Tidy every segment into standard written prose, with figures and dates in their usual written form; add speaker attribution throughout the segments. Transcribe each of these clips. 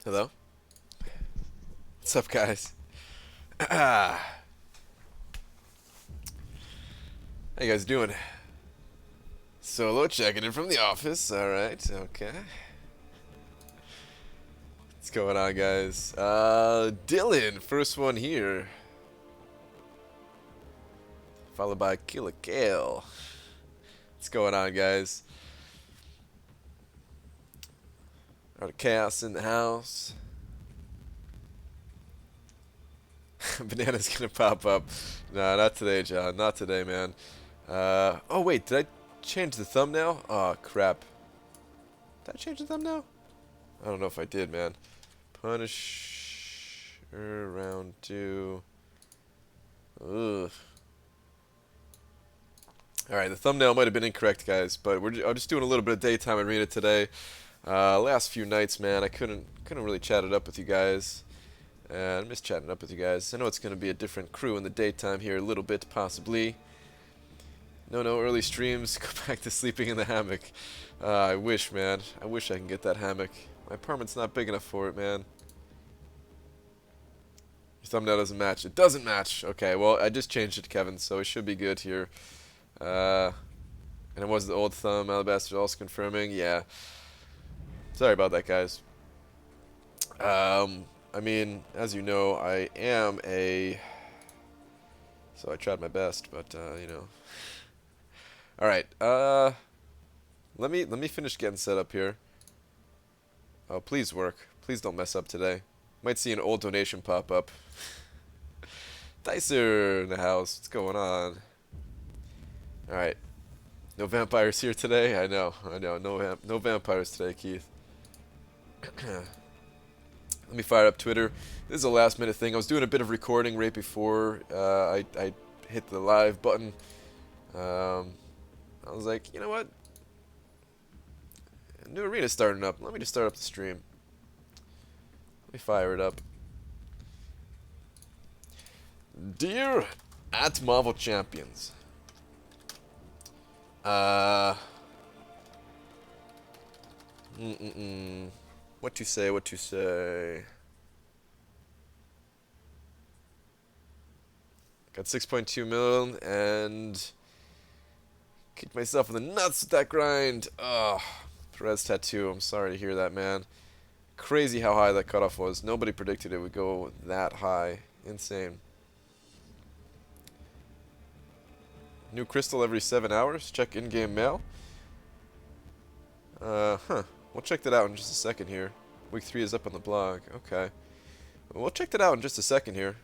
Speaker 1: Hello? What's up, guys? How you guys doing? Solo checking in from the office. Alright, okay. What's going on, guys? Dylan, first one here. Followed by Killer Kale. What's going on, guys? Art of Chaos in the house. Banana's gonna pop up. Nah, not today, John. Not today, man. Oh wait, did I change the thumbnail? Oh crap. Did I change the thumbnail? I don't know if I did, man. Punisher round 2. Ugh. Alright, the thumbnail might have been incorrect, guys, but I'm just doing a little bit of daytime arena today. Last few nights, man, I couldn't really chat it up with you guys. And I miss chatting up with you guys. I know it's going to be a different crew in the daytime here a little bit, possibly. No early streams. Go back to sleeping in the hammock. I wish, man. I wish I can get that hammock. My apartment's not big enough for it, man. Your thumbnail doesn't match. It doesn't match. Okay, well, I just changed it, Kevin, so it should be good here. And it was the old thumb. Alabaster also confirming. Yeah. Sorry about that, guys. I mean, as you know, I am a... So I tried my best, but, you know... Alright, let me finish getting set up here. Oh, please work. Please don't mess up today. Might see an old donation pop up. Dicer in the house. What's going on? Alright. No vampires here today? I know. No vampires today, Keith. Let me fire up Twitter. This is a last minute thing. I was doing a bit of recording right before I hit the live button. I was like, you know what? New arena's starting up. Let me just start up the stream. Let me fire it up. Dear at Marvel Champions. What to say, what to say. Got 6.2 million and kicked myself in the nuts with that grind. Ugh. Perez tattoo. I'm sorry to hear that, man. Crazy how high that cutoff was. Nobody predicted it would go that high. Insane. New crystal every 7 hours. Check in-game mail. We'll check that out in just a second here. Week 3 is up on the blog. Okay. We'll check that out in just a second here.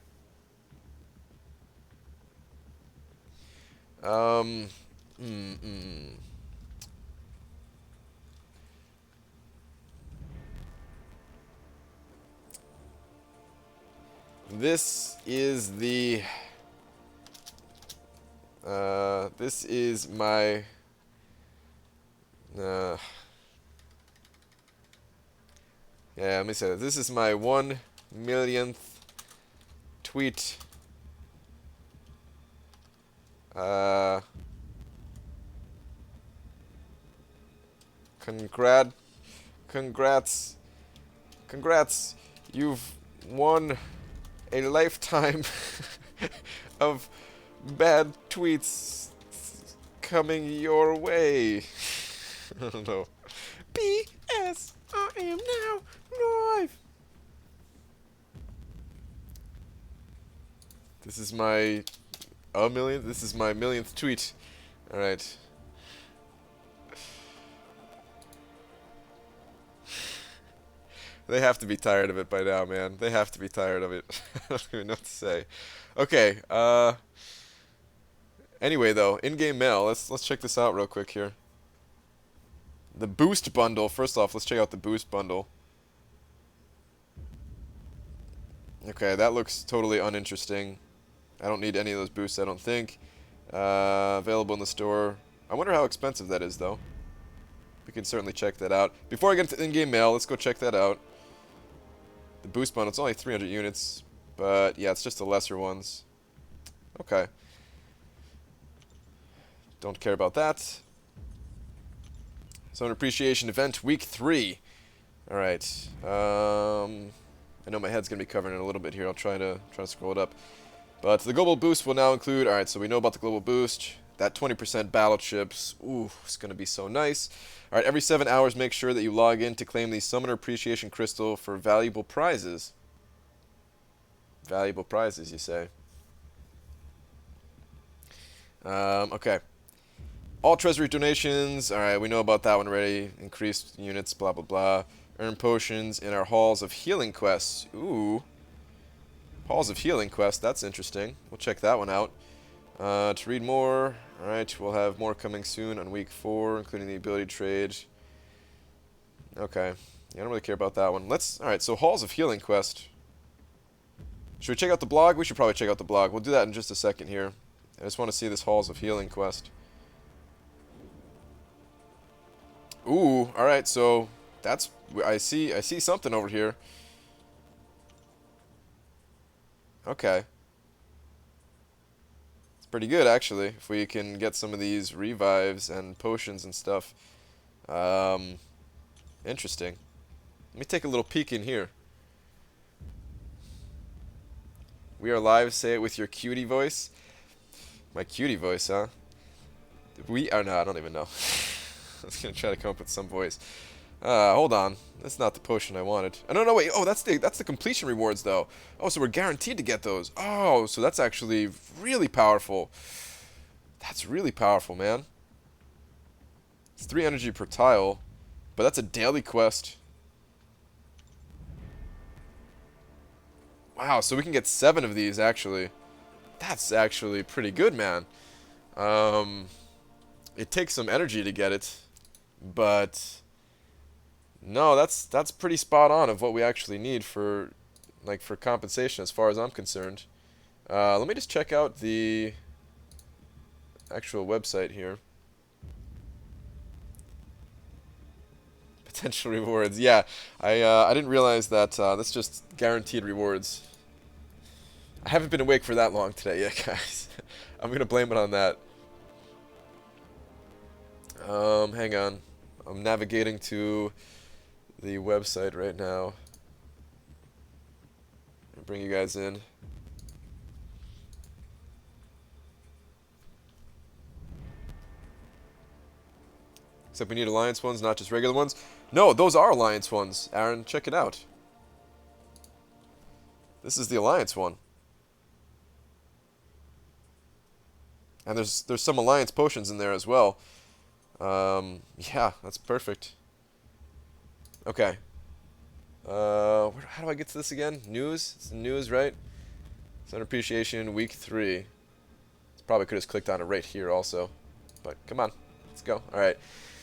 Speaker 1: This is the... this is my... yeah, let me say that. This is my 1 millionth tweet. Congrats. You've won a lifetime of bad tweets coming your way. I don't know. B.S. I am now live. This is my This is my millionth tweet. All right. They have to be tired of it by now, man. They have to be tired of it. I don't even know what to say. Okay. Anyway, though, in-game mail. Let's check this out real quick here. The boost bundle. First off, let's check out the boost bundle. Okay, that looks totally uninteresting. I don't need any of those boosts, I don't think. Available in the store. I wonder how expensive that is, though. We can certainly check that out. Before I get into in-game mail, let's go check that out. The boost bundle, it's only 300 units. But, yeah, it's just the lesser ones. Okay. Don't care about that. Zone Appreciation Event Week 3. All right. I know my head's gonna be covering it a little bit here. I'll try to scroll it up. But the global boost will now include. All right, so we know about the global boost. That 20% battle chips. Ooh, it's gonna be so nice. All right, every 7 hours, make sure that you log in to claim the Summoner Appreciation Crystal for valuable prizes. Valuable prizes, you say? Okay. All treasury donations. All right, we know about that one already. Increased units, blah, blah, blah. Earn potions in our Halls of Healing quests. Ooh. Halls of Healing quest. That's interesting. We'll check that one out. To read more. All right, we'll have more coming soon on week 4, including the ability trade. Okay. Yeah, I don't really care about that one. All right, so Halls of Healing quest. Should we check out the blog? We should probably check out the blog. We'll do that in just a second here. I just want to see this Halls of Healing quest. Ooh, all right, so that's I see something over here. Okay. It's pretty good actually if we can get some of these revives and potions and stuff. Interesting. Let me take a little peek in here. We are live, say it with your cutie voice. My cutie voice, huh? We are no, I don't even know. I was gonna try to come up with some voice. Hold on. That's not the potion I wanted. Oh, no, wait. Oh, that's the completion rewards, though. Oh, so we're guaranteed to get those. Oh, so that's actually really powerful. That's really powerful, man. It's 3 energy per tile, but that's a daily quest. Wow, so we can get 7 of these, actually. That's actually pretty good, man. It takes some energy to get it, but no, that's pretty spot on of what we actually need for compensation as far as I'm concerned. Let me just check out the actual website here. Potential rewards. Yeah, I didn't realize that that's just guaranteed rewards. I haven't been awake for that long today yet, guys. I'm gonna blame it on that. Hang on. I'm navigating to the website right now. I'll bring you guys in. Except we need alliance ones, not just regular ones. No, those are alliance ones. Aaron, check it out. This is the alliance one. And there's some alliance potions in there as well. Yeah, that's perfect. Okay. How do I get to this again? News? It's news, right? Summoner Appreciation, week 3. Probably could have clicked on it right here also. But come on. Let's go. Alright.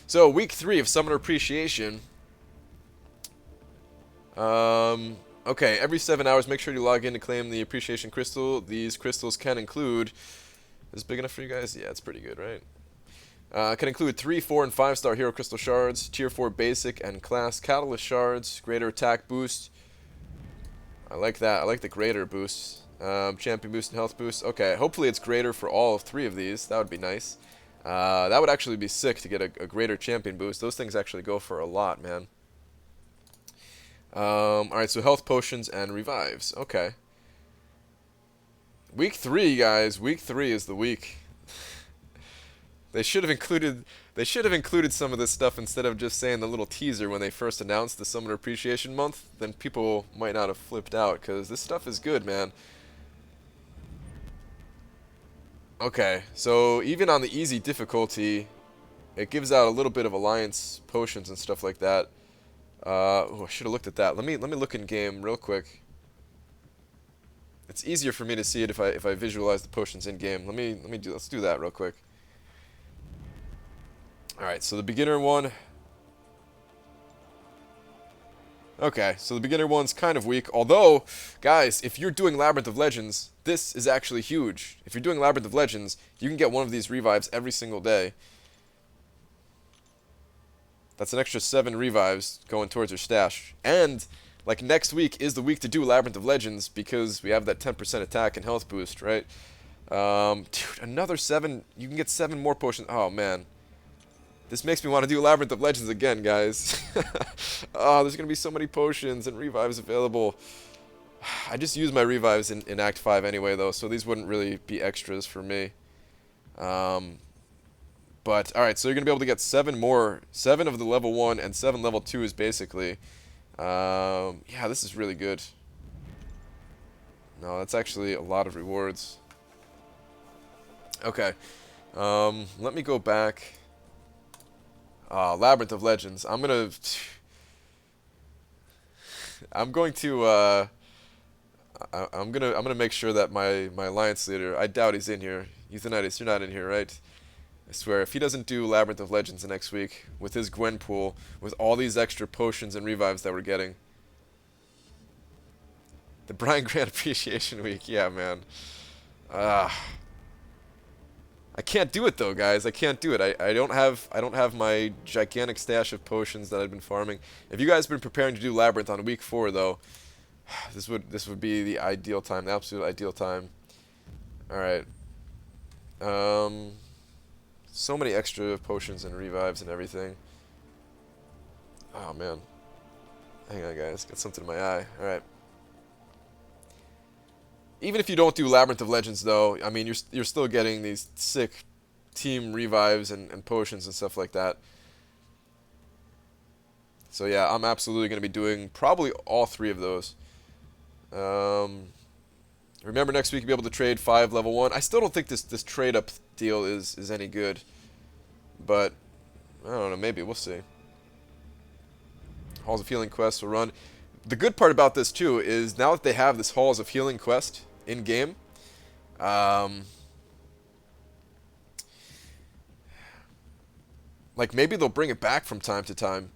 Speaker 1: So, week 3 of Summoner Appreciation. Okay, every 7 hours, make sure you log in to claim the Appreciation Crystal. These crystals can include... Is this big enough for you guys? Yeah, it's pretty good, right? Can include 3, 4, and 5-star Hero Crystal Shards, Tier 4 Basic and Class Catalyst Shards, Greater Attack Boost. I like that. I like the Greater boosts. Champion Boost and Health Boost. Okay, hopefully it's Greater for all of 3 of these. That would be nice. That would actually be sick to get a Greater Champion Boost. Those things actually go for a lot, man. Alright, so Health Potions and Revives. Okay. Week 3, guys. Week 3 is the week. They should have included some of this stuff instead of just saying the little teaser when they first announced the Summoner Appreciation Month. Then people might not have flipped out, because this stuff is good, man. Okay, so even on the easy difficulty, it gives out a little bit of alliance potions and stuff like that. Oh, I should have looked at that. Let me look in game real quick. It's easier for me to see it if I visualize the potions in game. Let's do that real quick. Alright, so the beginner one. Okay, so the beginner one's kind of weak. Although, guys, if you're doing Labyrinth of Legends, this is actually huge. If you're doing Labyrinth of Legends, you can get one of these revives every single day. That's an extra 7 revives going towards your stash. And, like, next week is the week to do Labyrinth of Legends because we have that 10% attack and health boost, right? Dude, another 7. You can get 7 more potions. Oh, man. This makes me want to do Labyrinth of Legends again, guys. Oh, there's going to be so many potions and revives available. I just used my revives in Act 5 anyway, though, so these wouldn't really be extras for me. But, alright, so you're going to be able to get 7 more. 7 of the level 1 and 7 level 2s, basically. Yeah, this is really good. No, that's actually a lot of rewards. Okay. Let me go back. Labyrinth of Legends. I'm going to I'm gonna make sure that my alliance leader, I doubt he's in here. Euthanitis, you're not in here, right? I swear, if he doesn't do Labyrinth of Legends next week with his Gwen pool, with all these extra potions and revives that we're getting. The Brian Grant Appreciation Week, yeah, man. I can't do it though, guys. I can't do it. I don't have my gigantic stash of potions that I've been farming. If you guys have been preparing to do Labyrinth on week 4 though, this would be the ideal time, the absolute ideal time. All right. So many extra potions and revives and everything. Oh man. Hang on, guys. Got something in my eye. All right. Even if you don't do Labyrinth of Legends, though, I mean, you're still getting these sick team revives and potions and stuff like that. So yeah, I'm absolutely going to be doing probably all 3 of those. Remember, next week you'll be able to trade 5 level 1. I still don't think this trade up deal is any good, but I don't know. Maybe we'll see. Halls of Healing quests will run. The good part about this too is now that they have this Halls of Healing quest in game, like maybe they'll bring it back from time to time.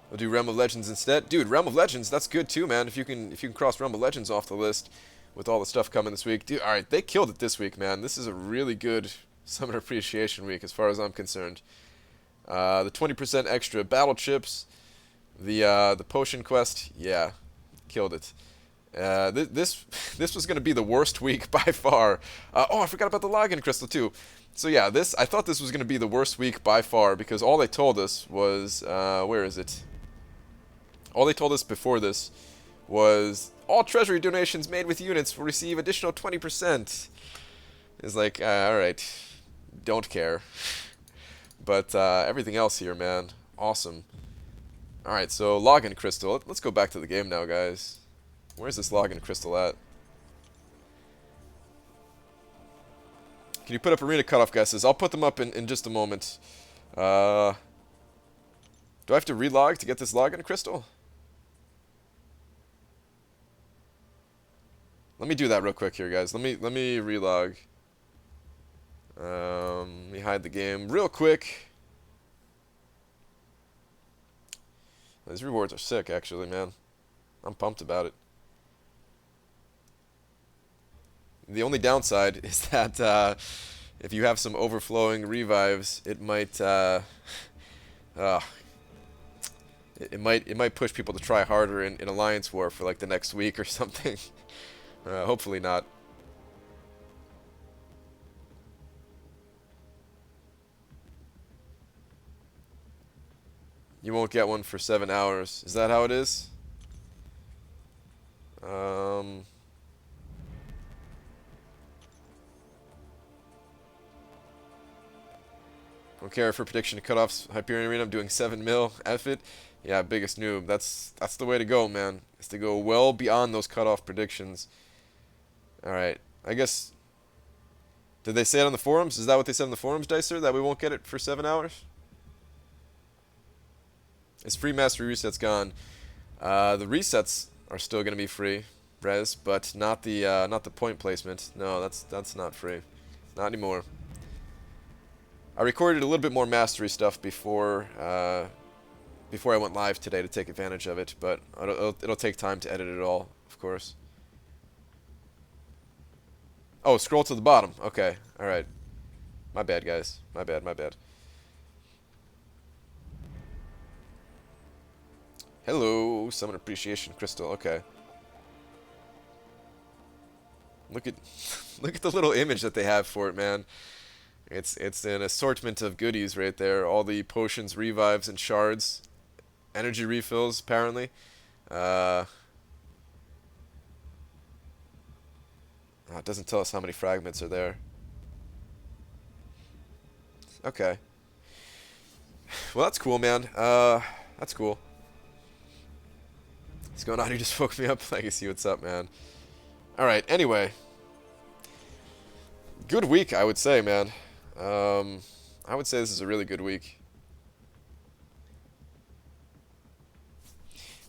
Speaker 1: We'll do Realm of Legends instead. Dude, Realm of Legends, that's good too, man. If you can cross Realm of Legends off the list with all the stuff coming this week. Dude, alright, they killed it this week, man. This is a really good Summoner Appreciation Week as far as I'm concerned. The 20% extra battle chips, the potion quest, yeah, killed it. This was going to be the worst week by far. Oh, I forgot about the login crystal too. So yeah, I thought this was going to be the worst week by far because all they told us was, where is it? All they told us before this was all treasury donations made with units will receive additional 20%. It's like, alright, don't care. But everything else here, man, awesome. Alright, so login crystal. Let's go back to the game now, guys. Where's this login crystal at? Can you put up arena cutoff guesses? I'll put them up in just a moment. Do I have to relog to get this login crystal? Let me do that real quick here, guys. Let me relog. Let me hide the game real quick. These rewards are sick, actually, man. I'm pumped about it. The only downside is that if you have some overflowing revives, it might it might push people to try harder in Alliance War for like the next week or something. Hopefully not. You won't get one for 7 hours. Is that how it is? Don't care for prediction cutoffs. Hyperion Arena, I'm doing 7 mil. F it. Yeah, biggest noob. That's the way to go, man. Is to go well beyond those cutoff predictions. Alright. I guess... Did they say it on the forums? Is that what they said on the forums, Dicer? That we won't get it for 7 hours? Is free mastery resets gone? The resets are still going to be free, Rez, but not the point placement. No, that's not free. Not anymore. I recorded a little bit more mastery stuff before I went live today to take advantage of it, but it'll take time to edit it all, of course. Oh, scroll to the bottom. Okay, all right. My bad, guys. My bad. Hello, Summon Appreciation Crystal. Okay. Look at look at the little image that they have for it, man. It's an assortment of goodies right there. All the potions, revives, and shards, energy refills apparently. It doesn't tell us how many fragments are there. Okay. Well, that's cool, man. That's cool. What's going on? You just woke me up. Legacy, what's up, man? Alright, anyway. Good week, I would say, man. I would say this is a really good week.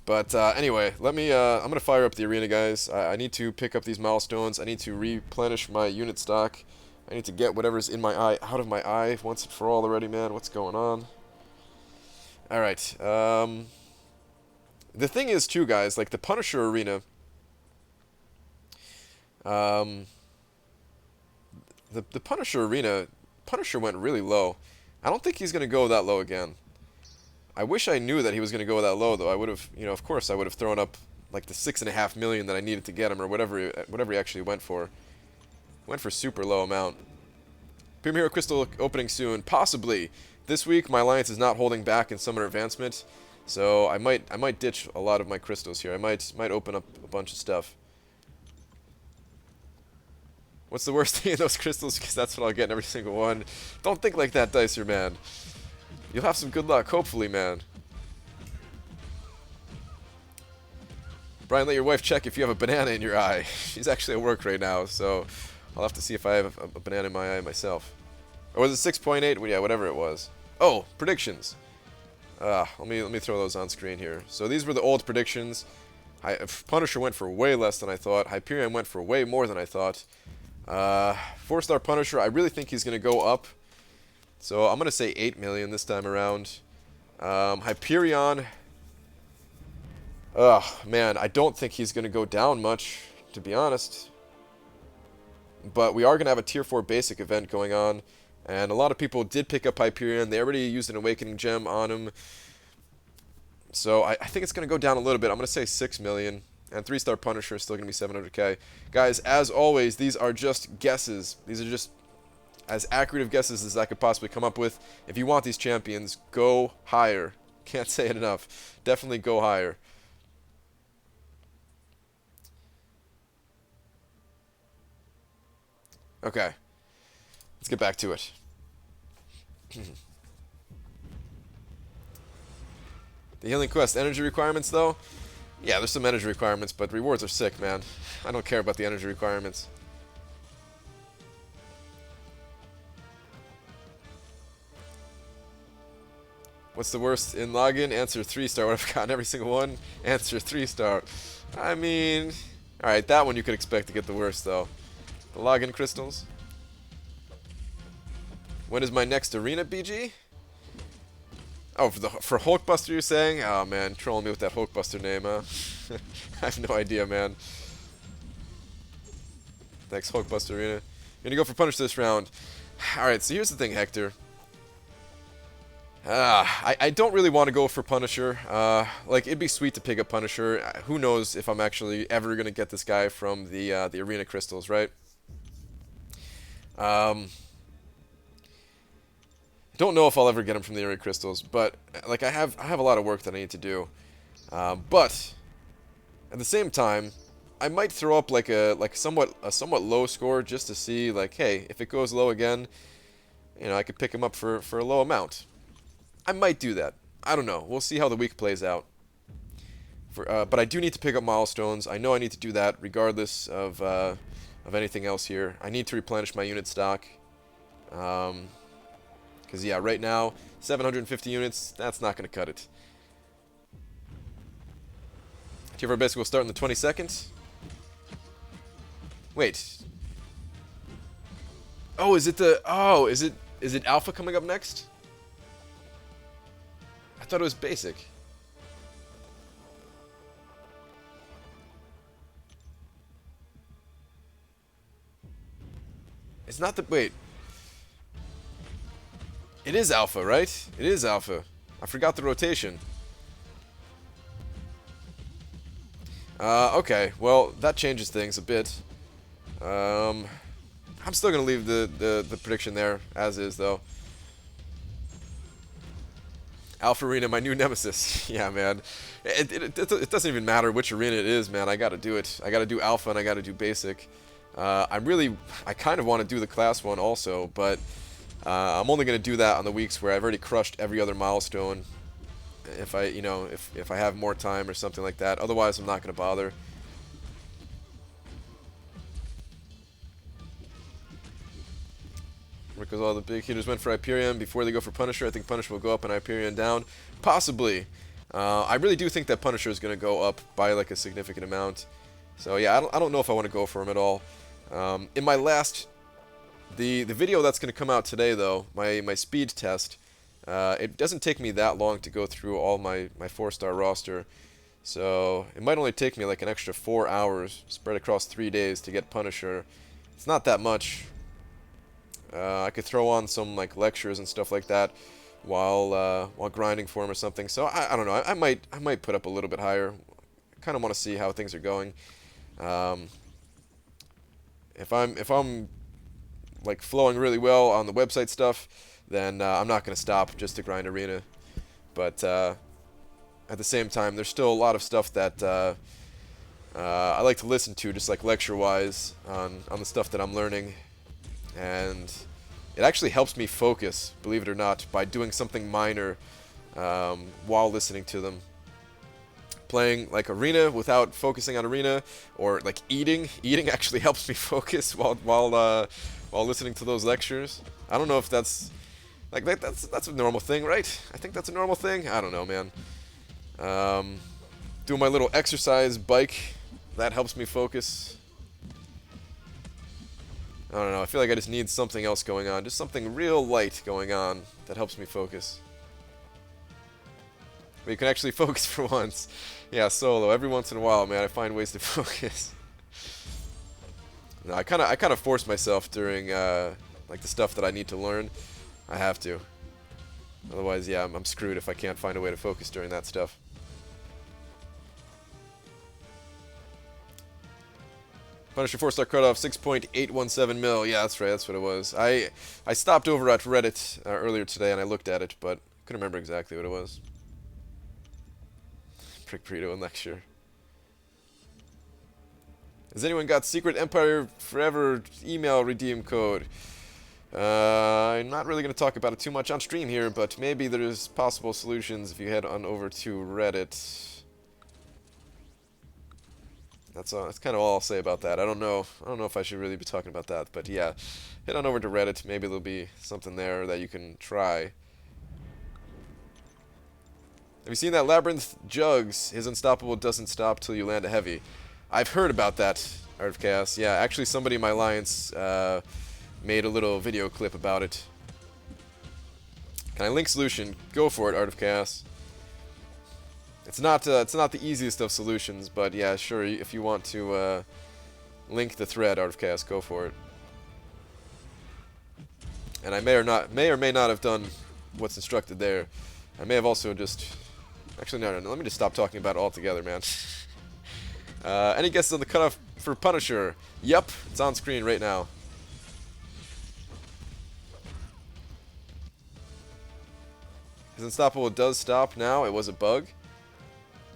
Speaker 1: But anyway, let me. I'm gonna fire up the arena, guys. I need to pick up these milestones. I need to replenish my unit stock. I need to get whatever's in my eye out of my eye once and for all already, man. What's going on? All right. The thing is, too, guys, like the Punisher arena. The Punisher arena, Punisher went really low. I don't think he's gonna go that low again. I wish I knew that he was going to go that low, though. I would have, of course, I would have thrown up like the 6.5 million that I needed to get him, or whatever he actually went for. Went for super low amount. Premier Hero Crystal opening soon, possibly this week. My alliance is not holding back in Summoner Advancement, so I might ditch a lot of my crystals here. I might open up a bunch of stuff. What's the worst thing in those crystals? Because that's what I'll get in every single one. Don't think like that, Dicer man. You'll have some good luck, hopefully, man. Brian, let your wife check if you have a banana in your eye. She's actually at work right now, so I'll have to see if I have a banana in my eye myself. Or was it 6.8? Well, yeah, whatever it was. Oh, predictions. Let me throw those on screen here. So these were the old predictions. Punisher went for way less than I thought. Hyperion went for way more than I thought. 4-star Punisher, I really think he's going to go up. So I'm going to say 8 million this time around. Hyperion. Man, I don't think he's going to go down much, to be honest. But we are going to have a Tier 4 basic event going on. And a lot of people did pick up Hyperion. They already used an Awakening Gem on him. So I think it's going to go down a little bit. I'm going to say 6 million. And 3-star Punisher is still going to be 700k. Guys, as always, these are just guesses. These are just as accurate of guesses as I could possibly come up with. If you want these champions, go higher. Can't say it enough. Definitely go higher. Okay. Let's get back to it. The Healing Quest energy requirements, though? Yeah, there's some energy requirements, but rewards are sick, man. I don't care about the energy requirements. What's the worst in login? Answer 3-star. What I've gotten every single one? Answer 3-star. I mean, alright, that one you could expect to get the worst, though. The login crystals. When is my next arena, BG? Oh, for Hulkbuster you're saying? Oh, man, trolling me with that Hulkbuster name, huh? I have no idea, man. Thanks, Hulkbuster Arena. You're gonna go for Punisher this round. Alright, so here's the thing, Hector. I don't really want to go for Punisher. Like, it'd be sweet to pick up Punisher. Who knows if I'm actually ever going to get this guy from the Arena Crystals, right? Don't know if I'll ever get him from the Arena Crystals, but, like, I have a lot of work that I need to do. But, at the same time, I might throw up, like, a somewhat low score just to see, like, hey, if it goes low again, I could pick him up for a low amount. I might do that. I don't know. We'll see how the week plays out. But I do need to pick up milestones. I know I need to do that regardless of anything else here. I need to replenish my unit stock. Because, yeah, right now, 750 units, that's not going to cut it. Tier 4 basic will start in the 22nd. Wait. Oh, is it Alpha coming up next? I thought it was basic. It's not the... Wait. It is Alpha, right? It is Alpha. I forgot the rotation. Okay. Well, that changes things a bit. Um, I'm still gonna leave the prediction there as is though. Alpha Arena, my new nemesis. Yeah, man. It doesn't even matter which arena it is, man. I gotta do it. I gotta do Alpha and I gotta do Basic. I kind of want to do the Class 1 also, but I'm only gonna do that on the weeks where I've already crushed every other milestone. If if I have more time or something like that. Otherwise, I'm not gonna bother. Because all the big hitters went for Hyperion before they go for Punisher. I think Punisher will go up and Hyperion down. Possibly. I really do think that Punisher is going to go up by like a significant amount. So yeah, I don't know if I want to go for him at all. In my last... The video that's going to come out today, though, my speed test, it doesn't take me that long to go through all my 4-star roster. So it might only take me like an extra 4 hours spread across 3 days to get Punisher. It's not that much. I could throw on some like lectures and stuff like that while grinding for him or something. So I don't know. I might put up a little bit higher. Kind of want to see how things are going. If I'm like flowing really well on the website stuff, then I'm not gonna stop just to grind arena. But at the same time, there's still a lot of stuff that I like to listen to, just like lecture-wise on the stuff that I'm learning. And it actually helps me focus, believe it or not, by doing something minor while listening to them. Playing like arena without focusing on arena, or like eating actually helps me focus while listening to those lectures. I don't know if that's like that's a normal thing, right? I think that's a normal thing. I don't know, man. Doing my little exercise bike, that helps me focus. I don't know, I feel like I just need something else going on. Just something real light going on that helps me focus. But you can actually focus for once. Yeah, solo. Every once in a while, man, I find ways to focus. No, I kind of force myself during like the stuff that I need to learn. I have to. Otherwise, yeah, I'm screwed if I can't find a way to focus during that stuff. Punisher 4-star cutoff, 6.817 mil. Yeah, that's right, that's what it was. I stopped over at Reddit earlier today and I looked at it, but couldn't remember exactly what it was. Prick Burrito and lecture. Has anyone got Secret Empire Forever email redeem code? I'm not really going to talk about it too much on stream here, but maybe there's possible solutions if you head on over to Reddit. That's kind of all I'll say about that. I don't know if I should really be talking about that, but yeah, head on over to Reddit. Maybe there'll be something there that you can try. Have you seen that Labyrinth Jugs? His unstoppable doesn't stop till you land a heavy. I've heard about that, Art of Chaos. Yeah, actually somebody in my alliance made a little video clip about it. Can I link solution? Go for it, Art of Chaos. It's not the easiest of solutions, but yeah, sure. If you want to link the thread, Art of Chaos, go for it. And I may or may not have done what's instructed there. I may have also just... Actually, no. Let me just stop talking about it altogether, man. Any guesses on the cutoff for Punisher? Yep, it's on screen right now. His unstoppable does stop now. It was a bug.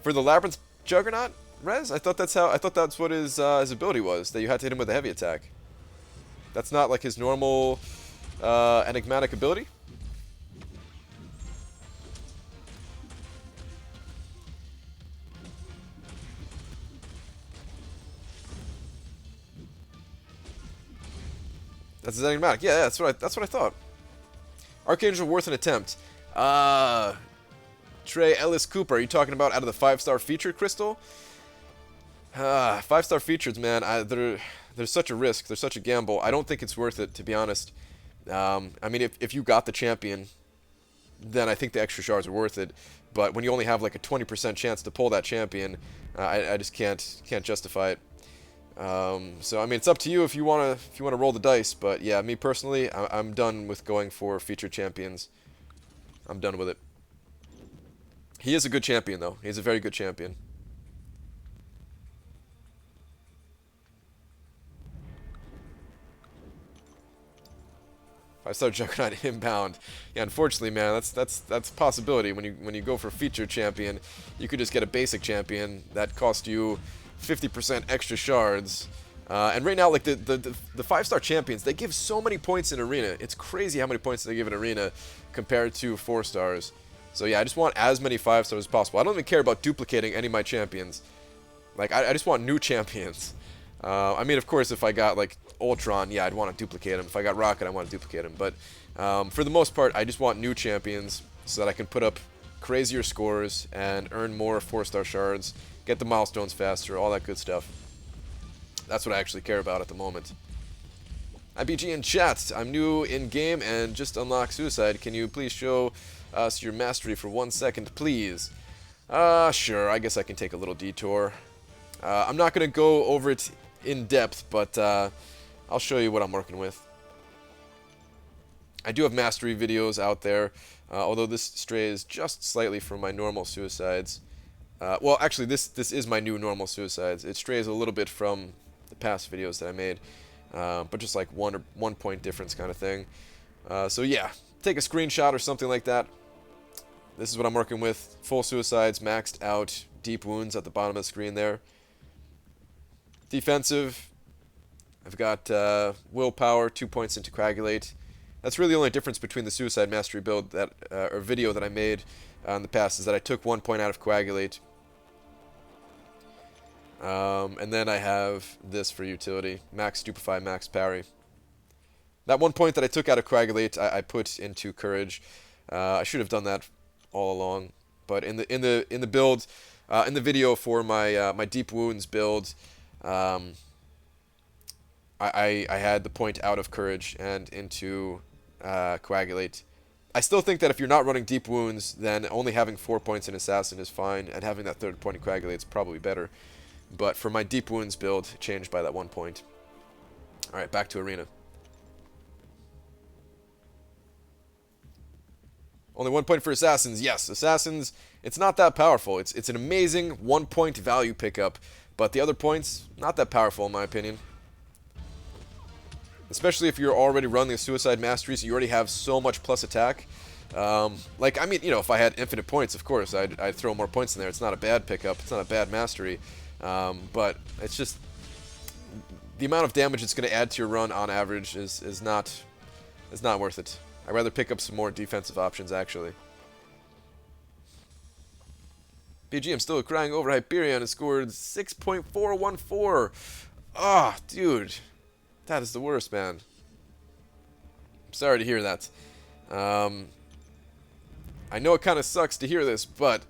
Speaker 1: For the Labyrinth Juggernaut, Rez? I thought that's what his ability was, that you had to hit him with a heavy attack. That's not like his normal enigmatic ability? That's his enigmatic. Yeah, that's what I thought. Archangel worth an attempt. Trey Ellis Cooper, are you talking about out of the 5-star featured crystal? 5-star features, man, they're such a risk. They're such a gamble. I don't think it's worth it, to be honest. I mean, if you got the champion, then I think the extra shards are worth it. But when you only have like a 20% chance to pull that champion, I just can't justify it. So I mean, it's up to you if you wanna roll the dice. But yeah, me personally, I'm done with going for featured champions. I'm done with it. He is a good champion, though. He's a very good champion. 5-star Juggernaut inbound. Yeah, unfortunately, man, that's a possibility. When you go for feature champion, you could just get a basic champion that cost you 50% extra shards. And right now, like the 5-star champions, they give so many points in arena. It's crazy how many points they give in arena compared to 4 stars. So yeah, I just want as many 5 stars as possible. I don't even care about duplicating any of my champions. Like I just want new champions. I mean, of course, if I got like Ultron, yeah, I'd want to duplicate him. If I got Rocket, I want to duplicate him. But for the most part, I just want new champions so that I can put up crazier scores and earn more 4-star shards, get the milestones faster, all that good stuff. That's what I actually care about at the moment. IBG in chat. I'm new in game and just unlocked Suicide. Can you please show us your mastery for 1 second, please? Sure. I guess I can take a little detour. I'm not going to go over it in depth, but I'll show you what I'm working with. I do have mastery videos out there, although this strays just slightly from my normal Suicides. Well, actually, this is my new normal Suicides. It strays a little bit from the past videos that I made, but just like 1 point difference kind of thing. So yeah, take a screenshot or something like that. This is what I'm working with. Full Suicides, maxed out, deep wounds at the bottom of the screen there. Defensive, I've got willpower, 2 points into Coagulate. That's really the only difference between the Suicide Mastery build that or video that I made in the past, is that I took 1 point out of Coagulate. And then I have this for utility, max Stupefy, max Parry. That 1 point that I took out of Coagulate, I put into Courage. I should have done that all along, but in the build, in the video for my my Deep Wounds build, I had the point out of Courage and into Coagulate. I still think that if you're not running Deep Wounds, then only having 4 points in Assassin is fine, and having that 3rd point in Coagulate is probably better. But for my Deep Wounds build, changed by that 1 point. Alright, back to Arena. Only 1 point for Assassins. Yes, Assassins, it's not that powerful. It's an amazing 1 point value pickup, but the other points, not that powerful in my opinion. Especially if you're already running the Suicide Mastery, so you already have so much plus attack. Like, I mean, you know, if I had infinite points, of course, I'd throw more points in there. It's not a bad pickup. It's not a bad mastery. But it's just the amount of damage it's going to add to your run on average is not worth it. I'd rather pick up some more defensive options, actually. BG, I'm still crying over Hyperion and scored 6.414. Ah, oh, dude. That is the worst, man. I'm sorry to hear that. I know it kind of sucks to hear this, but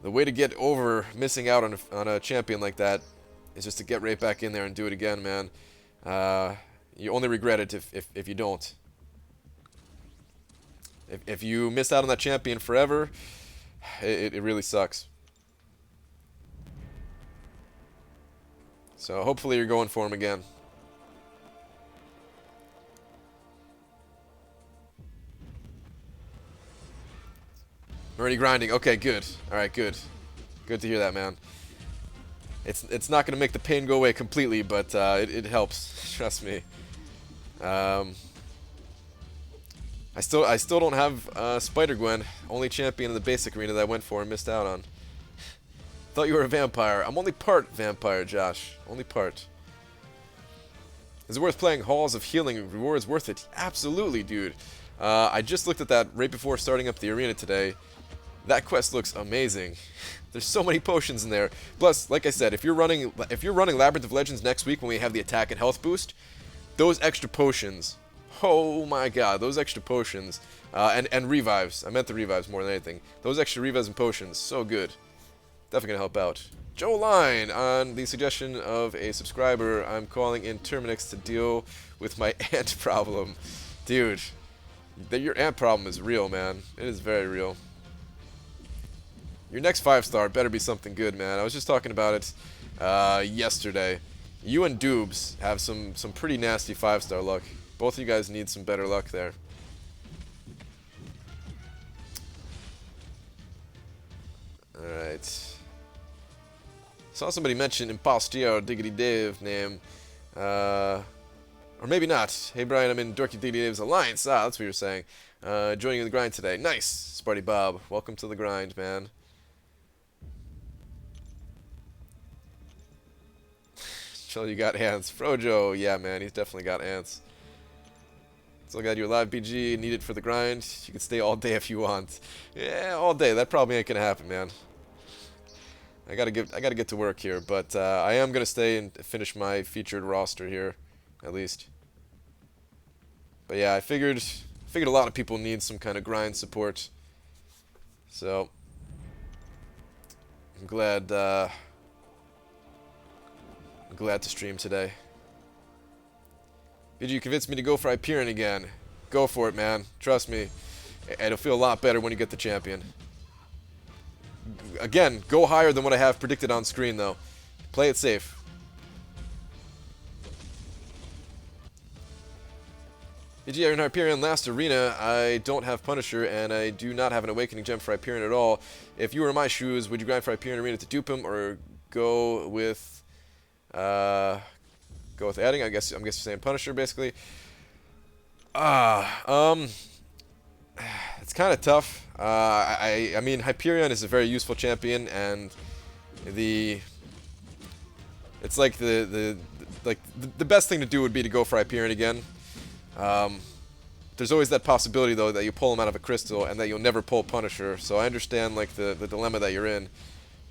Speaker 1: the way to get over missing out on a champion like that is just to get right back in there and do it again, man. You only regret it if you don't. If you miss out on that champion forever, it really sucks. So hopefully you're going for him again. Already grinding. Okay, good. Alright, good. Good to hear that, man. It's not going to make the pain go away completely, but it helps. Trust me. I still don't have Spider-Gwen. Only champion in the basic arena that I went for and missed out on. Thought you were a vampire. I'm only part vampire, Josh. Only part. Is it worth playing Halls of Healing? Rewards worth it? Absolutely, dude. I just looked at that right before starting up the arena today. That quest looks amazing. There's so many potions in there. Plus, like I said, if you're running Labyrinth of Legends next week when we have the attack and health boost, those extra potions, oh my god, those extra potions, and revives. I meant the revives more than anything. Those extra revives and potions, so good. Definitely gonna help out. Joe Line, on the suggestion of a subscriber, I'm calling in Terminix to deal with my ant problem. Dude, your ant problem is real, man. It is very real. Your next 5-star better be something good, man. I was just talking about it yesterday. You and Doobs have some pretty nasty 5-star luck. Both of you guys need some better luck there. Alright. Saw somebody mention Impostio Diggity Dave name. Or maybe not. Hey, Brian, I'm in Dorky Dave's Alliance. Ah, that's what you're saying. Joining you in the grind today. Nice, Sparty Bob. Welcome to the grind, man. Chill, you got ants. Frojo, yeah, man, he's definitely got ants. Still got your live BG, need it for the grind. You can stay all day if you want. Yeah, all day. That probably ain't gonna happen, man. I gotta get to work here, but I am gonna stay and finish my featured roster here, at least. But yeah, I figured a lot of people need some kind of grind support, so I'm glad to stream today. Did you convince me to go for Hyperion again? Go for it, man. Trust me. It'll feel a lot better when you get the champion. Again, go higher than what I have predicted on screen, though. Play it safe. BG, in Hyperion last arena, I don't have Punisher, and I do not have an Awakening Gem for Hyperion at all. If you were in my shoes, would you grind for Hyperion arena to dupe him, or go with adding? I'm guessing you're saying Punisher, basically. It's kind of tough. I mean, Hyperion is a very useful champion, and it's like the best thing to do would be to go for Hyperion again. There's always that possibility, though, that you pull him out of a crystal and that you'll never pull Punisher. So I understand like the dilemma that you're in.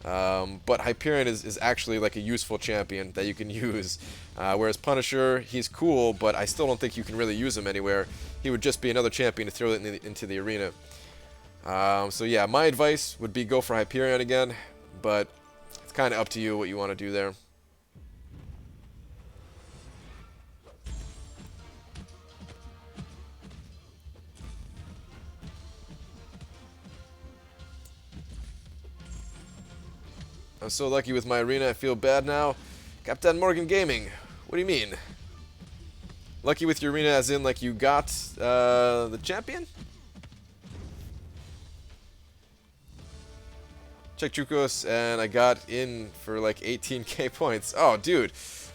Speaker 1: But Hyperion is actually like a useful champion that you can use. Whereas Punisher, he's cool, but I still don't think you can really use him anywhere. He would just be another champion to throw into the arena. So yeah, my advice would be go for Hyperion again, but it's kind of up to you what you want to do there. I'm so lucky with my arena, I feel bad now. Captain Morgan Gaming, what do you mean? Lucky with your arena as in, like, you got the champion? Check Chukos, and I got in for like 18k points. Oh, dude,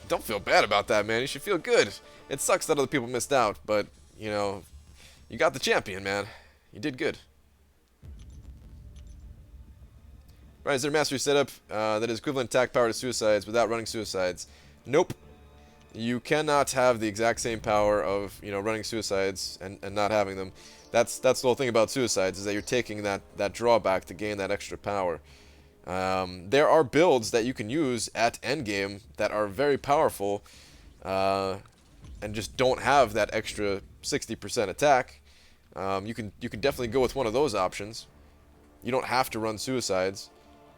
Speaker 1: don't feel bad about that, man. You should feel good. It sucks that other people missed out, but, you know, you got the champion, man. You did good. Right, is there a mastery setup that is equivalent attack power to suicides without running suicides? Nope. You cannot have the exact same power of, you know, running suicides and not having them. That's the whole thing about suicides, is that you're taking that drawback to gain that extra power. There are builds that you can use at endgame that are very powerful and just don't have that extra 60% attack. You can definitely go with one of those options. You don't have to run suicides.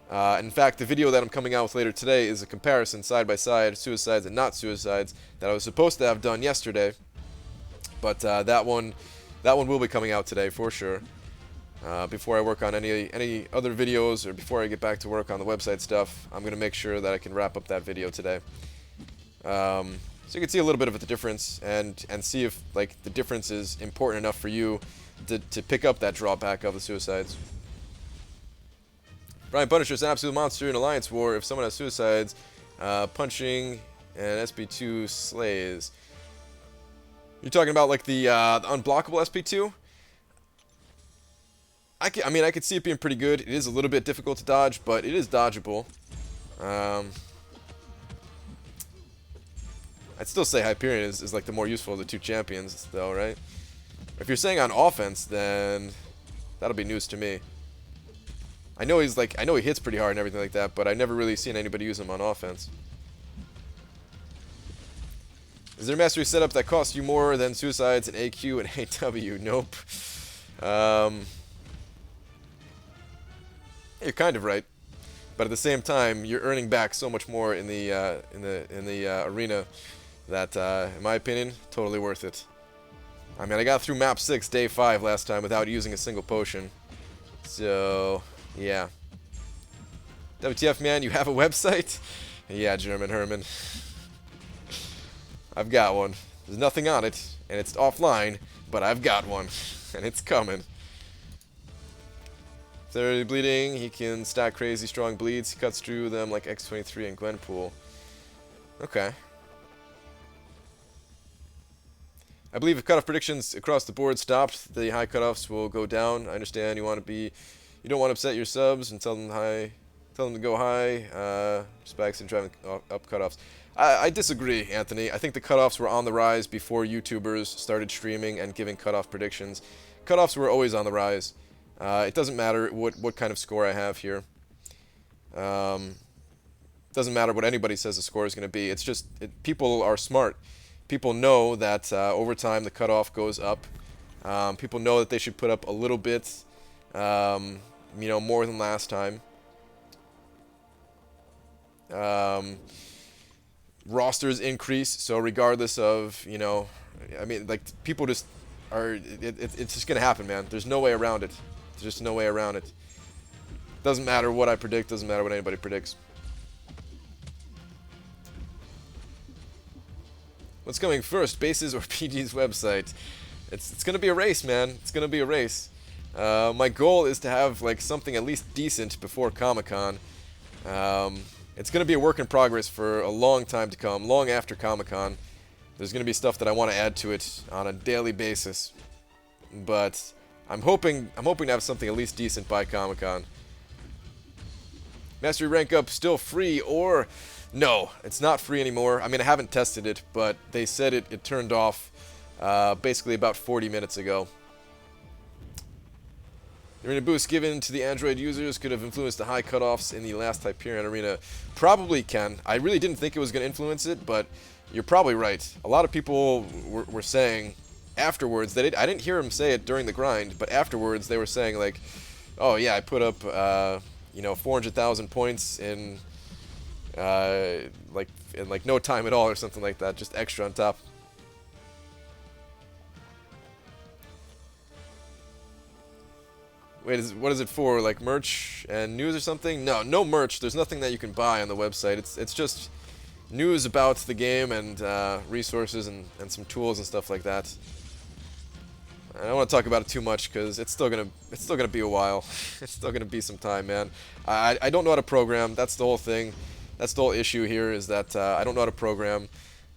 Speaker 1: In fact, the video that I'm coming out with later today is a comparison side by side, suicides and not suicides, that I was supposed to have done yesterday. But that one will be coming out today for sure. Before I work on any other videos, or before I get back to work on the website stuff, I'm gonna make sure that I can wrap up that video today. So you can see a little bit of the difference and see if like the difference is important enough for you to pick up that drawback of the suicides. Brian Punisher is an absolute monster in Alliance War. If someone has suicides, punching and SP2 slays. You're talking about like the unblockable SP2? I mean, I could see it being pretty good. It is a little bit difficult to dodge, but it is dodgeable. I'd still say Hyperion is like the more useful of the two champions, though, right? If you're saying on offense, then that'll be news to me. I know he hits pretty hard and everything like that, but I've never really seen anybody use him on offense. Is there a mastery setup that costs you more than suicides and AQ and AW? Nope. You're kind of right, but at the same time, you're earning back so much more in the arena that, in my opinion, totally worth it. I mean, I got through map 6, day 5 last time without using a single potion, so yeah. WTF, man, you have a website? Yeah, German Herman. I've got one. There's nothing on it, and it's offline, but I've got one, and it's coming. 30 bleeding, he can stack crazy strong bleeds. He cuts through them like X23 and Gwenpool. Okay. I believe if cutoff predictions across the board stopped, the high cutoffs will go down. I understand you don't want to upset your subs and tell them to go high. Spikes and driving up cutoffs. I disagree, Anthony. I think the cutoffs were on the rise before YouTubers started streaming and giving cutoff predictions. Cutoffs were always on the rise. It doesn't matter what kind of score I have here. Doesn't matter what anybody says the score is going to be. It's just people are smart. People know that over time the cutoff goes up. People know that they should put up a little bit, more than last time. Rosters increase, so regardless of, people just are. It's just gonna happen, man. There's no way around it. There's just no way around it. Doesn't matter what I predict. Doesn't matter what anybody predicts. What's coming first, bases or PG's website? It's gonna be a race, man. It's gonna be a race. My goal is to have like something at least decent before Comic-Con. It's gonna be a work in progress for a long time to come, long after Comic-Con. There's gonna be stuff that I want to add to it on a daily basis, but I'm hoping to have something at least decent by Comic-Con. Mastery rank up still free or? No, it's not free anymore. I mean, I haven't tested it, but they said it turned off basically about 40 minutes ago. The arena boost given to the Android users could have influenced the high cutoffs in the last Hyperion arena. Probably can. I really didn't think it was going to influence it, but you're probably right. A lot of people were saying afterwards, I didn't hear them say it during the grind, but afterwards they were saying like, oh yeah, I put up 400,000 points in no time at all or something like that, just extra on top. Wait, what is it for? Like merch and news or something? No merch. There's nothing that you can buy on the website. It's just news about the game and resources and some tools and stuff like that. I don't want to talk about it too much because it's still gonna be a while. It's still gonna be some time, man. I don't know how to program. That's the whole thing. That's the whole issue here, is that I don't know how to program,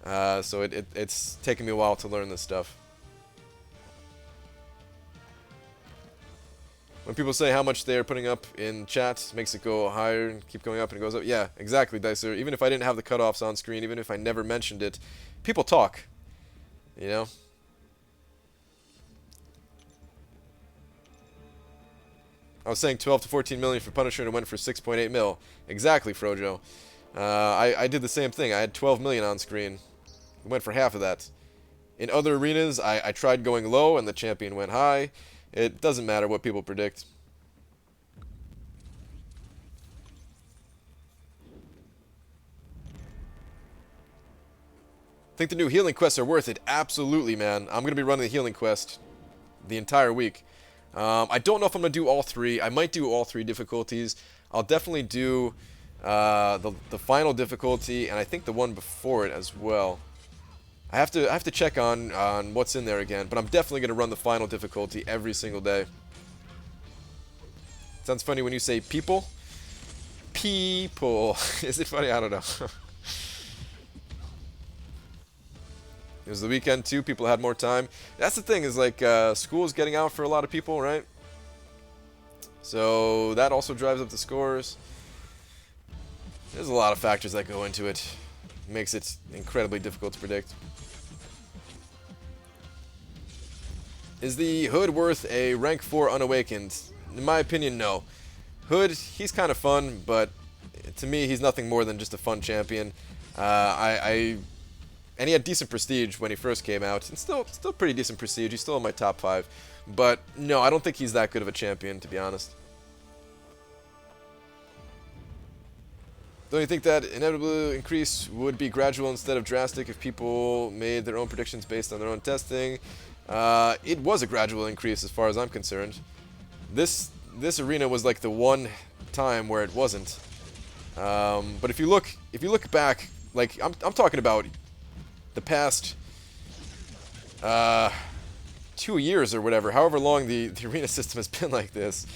Speaker 1: so it's taken me a while to learn this stuff. When people say how much they're putting up in chat, makes it go higher and keep going up and it goes up. Yeah, exactly, Dicer. Even if I didn't have the cutoffs on screen, even if I never mentioned it, people talk, you know? I was saying 12 to 14 million for Punisher and it went for 6.8 mil. Exactly, Frojo. I did the same thing. I had 12 million on screen. It went for half of that. In other arenas, I tried going low and the champion went high. It doesn't matter what people predict. Think the new healing quests are worth it? Absolutely, man. I'm going to be running the healing quest the entire week. I don't know if I'm going to do all three. I might do all three difficulties. I'll definitely do the final difficulty, and I think the one before it as well. I have to check on what's in there again, but I'm definitely going to run the final difficulty every single day. Sounds funny when you say people. People. Is it funny? I don't know. It was the weekend too. People had more time. That's the thing, is like school's getting out for a lot of people, right? So that also drives up the scores. There's a lot of factors that go into it. Makes it incredibly difficult to predict. Is the Hood worth a rank 4 unawakened? In my opinion, no. Hood, he's kind of fun, but to me, he's nothing more than just a fun champion. And he had decent prestige when he first came out, and still pretty decent prestige. He's still in my top 5. But no, I don't think he's that good of a champion, to be honest. Don't you think that inevitable increase would be gradual instead of drastic if people made their own predictions based on their own testing? It was a gradual increase as far as I'm concerned. This arena was like the one time where it wasn't. But if you look back, like I'm talking about the past 2 years or whatever, however long the arena system has been like this,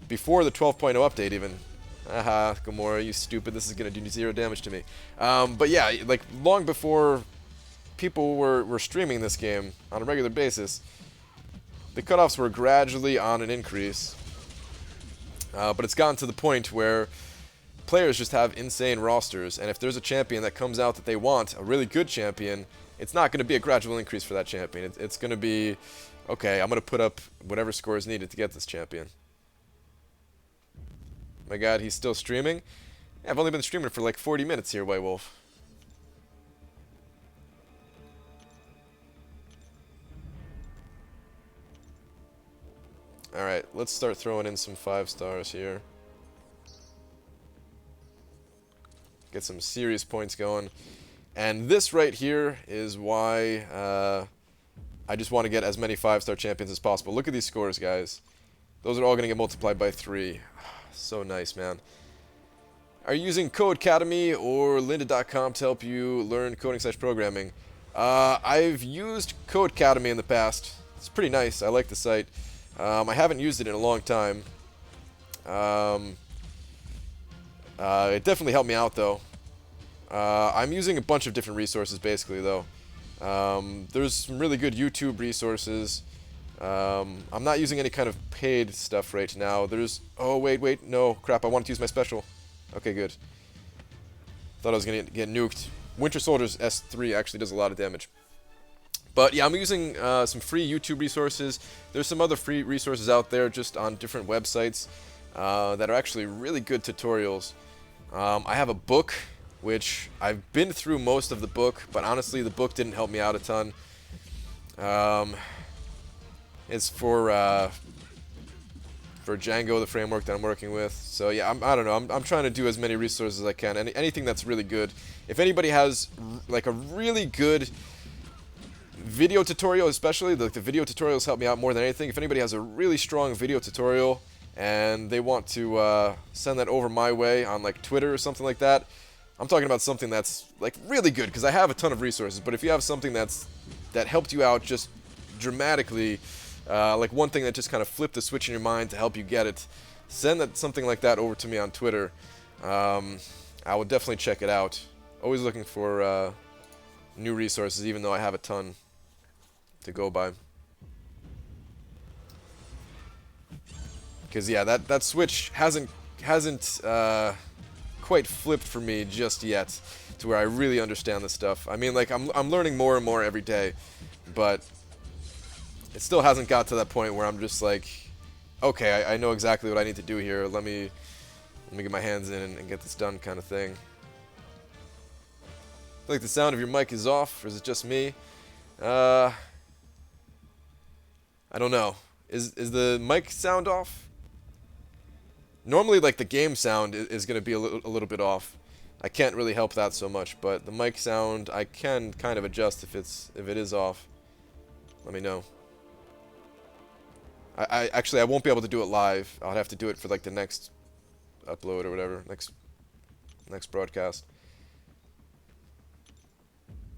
Speaker 1: before the 12.0 update even. Haha, Gamora, you stupid, this is gonna do 0 damage to me. But yeah, like long before people were streaming this game on a regular basis, the cutoffs were gradually on an increase. But it's gotten to the point where players just have insane rosters, and if there's a champion that comes out that they want, a really good champion, it's not going to be a gradual increase for that champion. It's going to be, okay, I'm going to put up whatever score is needed to get this champion. My god, he's still streaming? Yeah, I've only been streaming for like 40 minutes here, White Wolf. Alright, let's start throwing in some 5 stars here. Get some serious points going. And this right here is why I just want to get as many 5-star champions as possible. Look at these scores, guys. Those are all going to get multiplied by 3. So nice, man. Are you using CodeCademy or lynda.com to help you learn coding/programming? I've used CodeCademy in the past. It's pretty nice. I like the site. I haven't used it in a long time. It definitely helped me out, though. I'm using a bunch of different resources, basically, though. There's some really good YouTube resources. I'm not using any kind of paid stuff right now. There's... Oh, wait. No, crap. I wanted to use my special. Okay, good. Thought I was going to get nuked. Winter Soldier's S3 actually does a lot of damage. But yeah, I'm using some free YouTube resources. There's some other free resources out there just on different websites that are actually really good tutorials. I have a book, which I've been through most of the book, but honestly, the book didn't help me out a ton. It's for Django, the framework that I'm working with. So yeah, I don't know. I'm trying to do as many resources as I can. Anything that's really good. If anybody has like a really good video tutorial, especially the video tutorials help me out more than anything. If anybody has a really strong video tutorial and they want to send that over my way on like Twitter or something like that, I'm talking about something that's like really good, because I have a ton of resources. But if you have something that helped you out just dramatically, like one thing that just kind of flipped the switch in your mind to help you get it, send something like that over to me on Twitter. I will definitely check it out. Always looking for new resources, even though I have a ton to go by. Because yeah, that switch hasn't quite flipped for me just yet, to where I really understand this stuff. I mean, like I'm learning more and more every day, but it still hasn't got to that point where I'm just like, okay, I know exactly what I need to do here. Let me get my hands in and get this done, kind of thing. I feel like the sound of your mic is off, or is it just me? I don't know. Is the mic sound off? Normally, like, the game sound is going to be a little bit off. I can't really help that so much, but the mic sound I can kind of adjust if it is off. Let me know. Actually, I won't be able to do it live. I'll have to do it for like the next upload or whatever, next broadcast.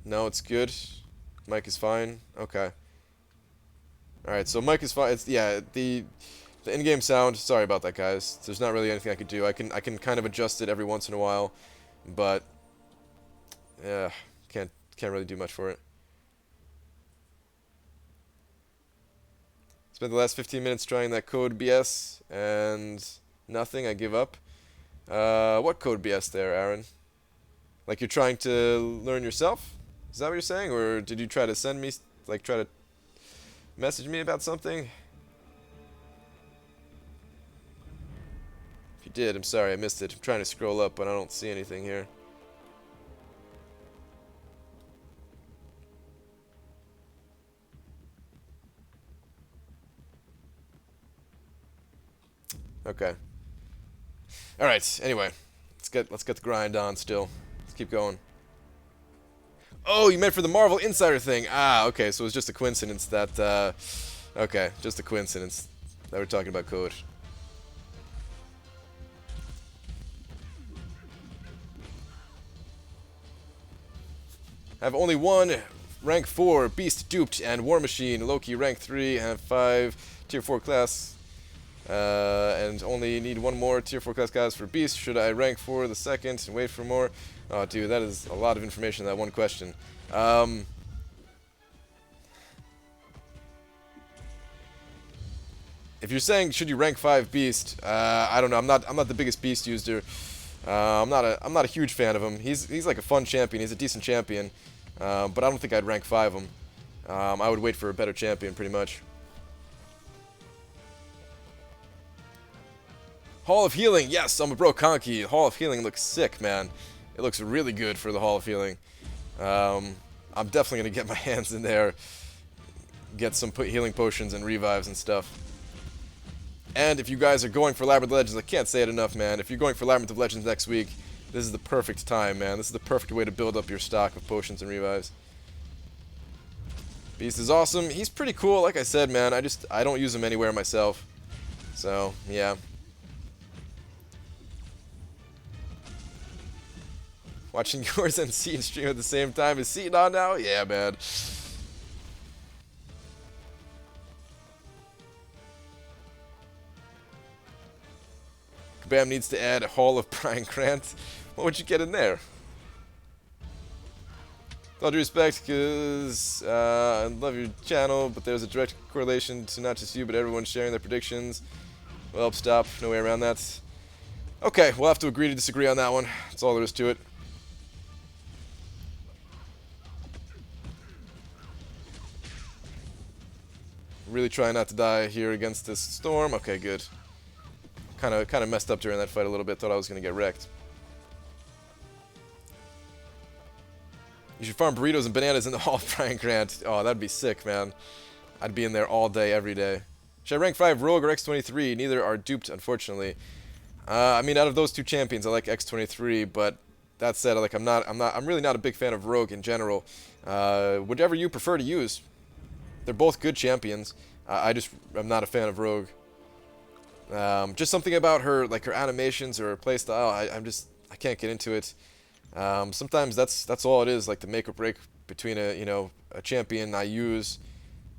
Speaker 1: No, it's good. Mic is fine. Okay. All right, so mic is fine. It's, yeah, the in-game sound. Sorry about that, guys. There's not really anything I could do. I can kind of adjust it every once in a while, but yeah, can't really do much for it. Spent the last 15 minutes trying that code BS and nothing. I give up. What code BS there, Aaron? Like you're trying to learn yourself? Is that what you're saying? Or did you try to send me, like try to message me about something? If you did, I'm sorry, I missed it. I'm trying to scroll up, but I don't see anything here. Okay. All right. Anyway, let's get the grind on. Still, let's keep going. Oh, you meant for the Marvel Insider thing? Ah, okay. So it was just a coincidence that. Okay, just a coincidence that we're talking about code. I have only one rank 4 Beast duped and War Machine Loki rank 3 and 5 tier 4 class. And only need one more tier 4 class guys for Beast. Should I rank for the second and wait for more? Oh, dude, that is a lot of information in that one question. If you're saying should you rank 5 Beast, I don't know. I'm not the biggest Beast user. I'm not a huge fan of him. He's like a fun champion. He's a decent champion, but I don't think I'd rank 5 him. I would wait for a better champion, pretty much. Hall of Healing, yes, I'm a bro Conky. Hall of Healing looks sick, man. It looks really good for the Hall of Healing. I'm definitely gonna get my hands in there, get some healing potions and revives and stuff. And if you guys are going for Labyrinth of Legends, I can't say it enough, man. If you're going for Labyrinth of Legends next week, this is the perfect time, man. This is the perfect way to build up your stock of potions and revives. Beast is awesome. He's pretty cool, like I said, man. I don't use him anywhere myself. So, yeah. Watching yours and Seaton stream at the same time. Is Seaton on now? Yeah, man. Kabam needs to add a Hall of Brian Grant. What would you get in there? With all due respect, because I love your channel, but there's a direct correlation to not just you, but everyone sharing their predictions. Well, stop. No way around that. Okay, we'll have to agree to disagree on that one. That's all there is to it. Really trying not to die here against this storm. Okay, good. Kind of messed up during that fight a little bit. Thought I was gonna get wrecked. You should farm burritos and bananas in the Hall of Brian Grant. Oh, that'd be sick, man. I'd be in there all day, every day. Should I rank 5 Rogue or X23? Neither are duped, unfortunately. I mean, out of those two champions, I like X23, but that said, like I'm really not a big fan of Rogue in general. Whatever you prefer to use. They're both good champions. I'm not a fan of Rogue. Just something about her, like her animations or her playstyle. I can't get into it. Sometimes that's all it is, like the make or break between a champion I use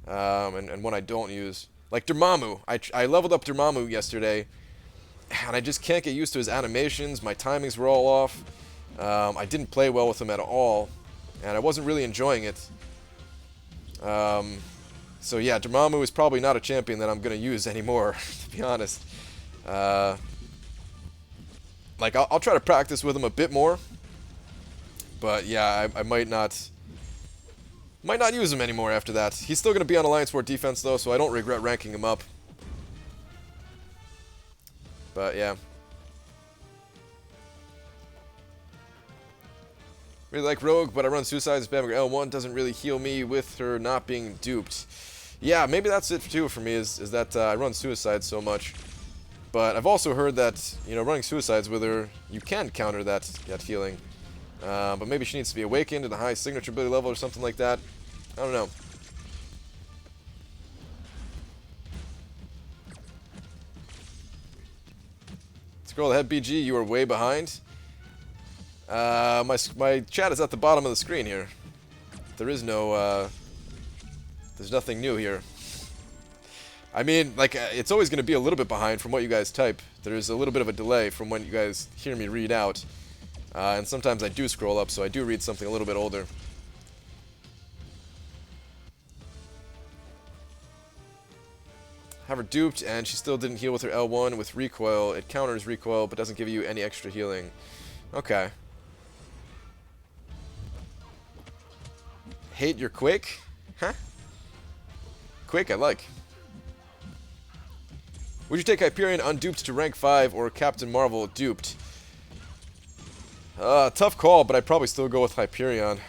Speaker 1: and one I don't use. Like Dormammu, I leveled up Dormammu yesterday, and I just can't get used to his animations. My timings were all off. I didn't play well with him at all, and I wasn't really enjoying it. So yeah, Dormammu is probably not a champion that I'm gonna use anymore, to be honest. Like I'll try to practice with him a bit more, but yeah, I might not use him anymore after that. He's still gonna be on Alliance War defense though, so I don't regret ranking him up. But yeah. Really like Rogue, but I run Suicides. Spamming L1 doesn't really heal me with her not being duped. Yeah, maybe that's it too for me, is that I run Suicides so much. But I've also heard that, running Suicides with her, you can counter that healing. But maybe she needs to be awakened at a high signature ability level or something like that. I don't know. Scroll ahead, BG, you are way behind. My chat is at the bottom of the screen here. There is no, there's nothing new here. I mean, like, it's always going to be a little bit behind from what you guys type. There's a little bit of a delay from when you guys hear me read out. And sometimes I do scroll up, so I do read something a little bit older. Have her duped, and she still didn't heal with her L1 with recoil. It counters recoil, but doesn't give you any extra healing. Okay. Hate your Quake? Huh? Quake I like. Would you take Hyperion unduped to rank 5 or Captain Marvel duped? Tough call, but I'd probably still go with Hyperion.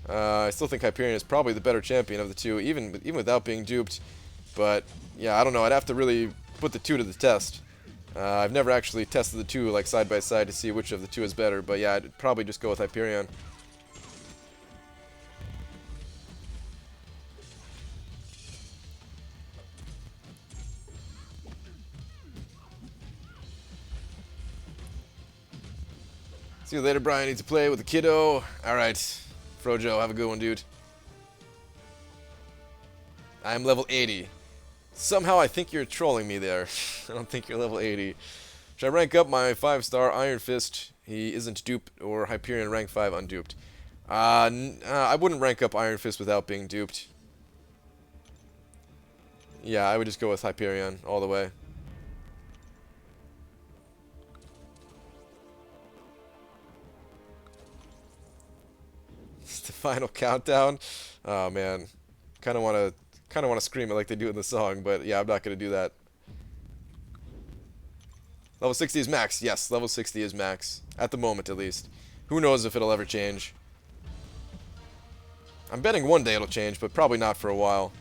Speaker 1: I still think Hyperion is probably the better champion of the two, even without being duped. But yeah, I don't know. I'd have to really put the two to the test. I've never actually tested the two like side by side to see which of the two is better. But yeah, I'd probably just go with Hyperion. See you later, Brian. Need to play with the kiddo. Alright. Frojo, have a good one, dude. I'm level 80. Somehow I think you're trolling me there. I don't think you're level 80. Should I rank up my 5-star Iron Fist? He isn't duped, or Hyperion rank 5 unduped. I wouldn't rank up Iron Fist without being duped. Yeah, I would just go with Hyperion all the way. It's the final countdown. Oh man, kind of want to scream it like they do in the song, but yeah, I'm not gonna do that. Level 60 is max. Yes, level 60 is max at the moment, at least. Who knows if it'll ever change? I'm betting one day it'll change, but probably not for a while.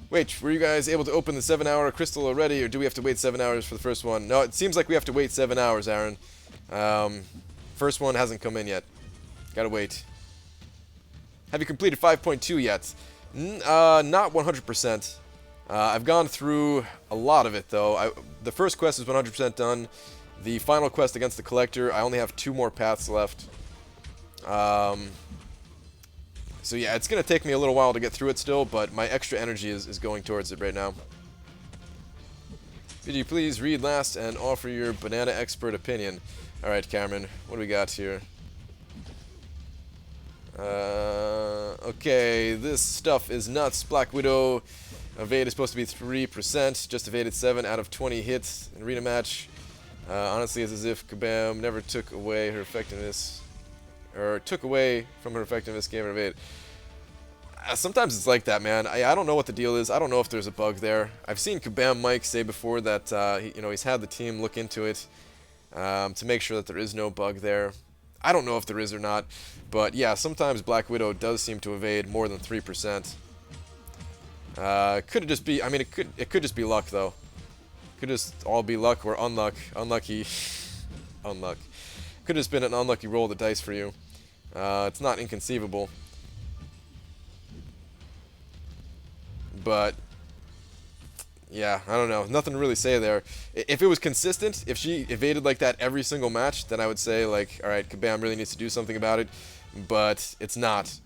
Speaker 1: Wait, were you guys able to open the 7-hour crystal already, or do we have to wait 7 hours for the first one? No, it seems like we have to wait 7 hours, Aaron. First one hasn't come in yet. Gotta wait. Have you completed 5.2 yet? Not 100%. I've gone through a lot of it, though. The first quest is 100% done. The final quest against the Collector, I only have 2 more paths left. So yeah, it's going to take me a little while to get through it still, but my extra energy is going towards it right now. Could you please read last and offer your banana expert opinion? Alright, Cameron, what do we got here? Okay, this stuff is nuts. Black Widow evade is supposed to be 3%, just evaded 7 out of 20 hits in arena match. Honestly, it's as if Kabam never took away her effectiveness, or took away from her effectiveness game or evade. Sometimes it's like that, man. I don't know what the deal is. I don't know if there's a bug there. I've seen Kabam Mike say before that he's had the team look into it to make sure that there is no bug there. I don't know if there is or not, but yeah, sometimes Black Widow does seem to evade more than 3%. Could it just be? I mean, it could just be luck though. Could just all be luck or unlucky, unluck. Could have just been an unlucky roll of the dice for you. It's not inconceivable. But, yeah, I don't know. Nothing to really say there. If it was consistent, if she evaded like that every single match, then I would say, like, alright, Kabam really needs to do something about it. But it's not.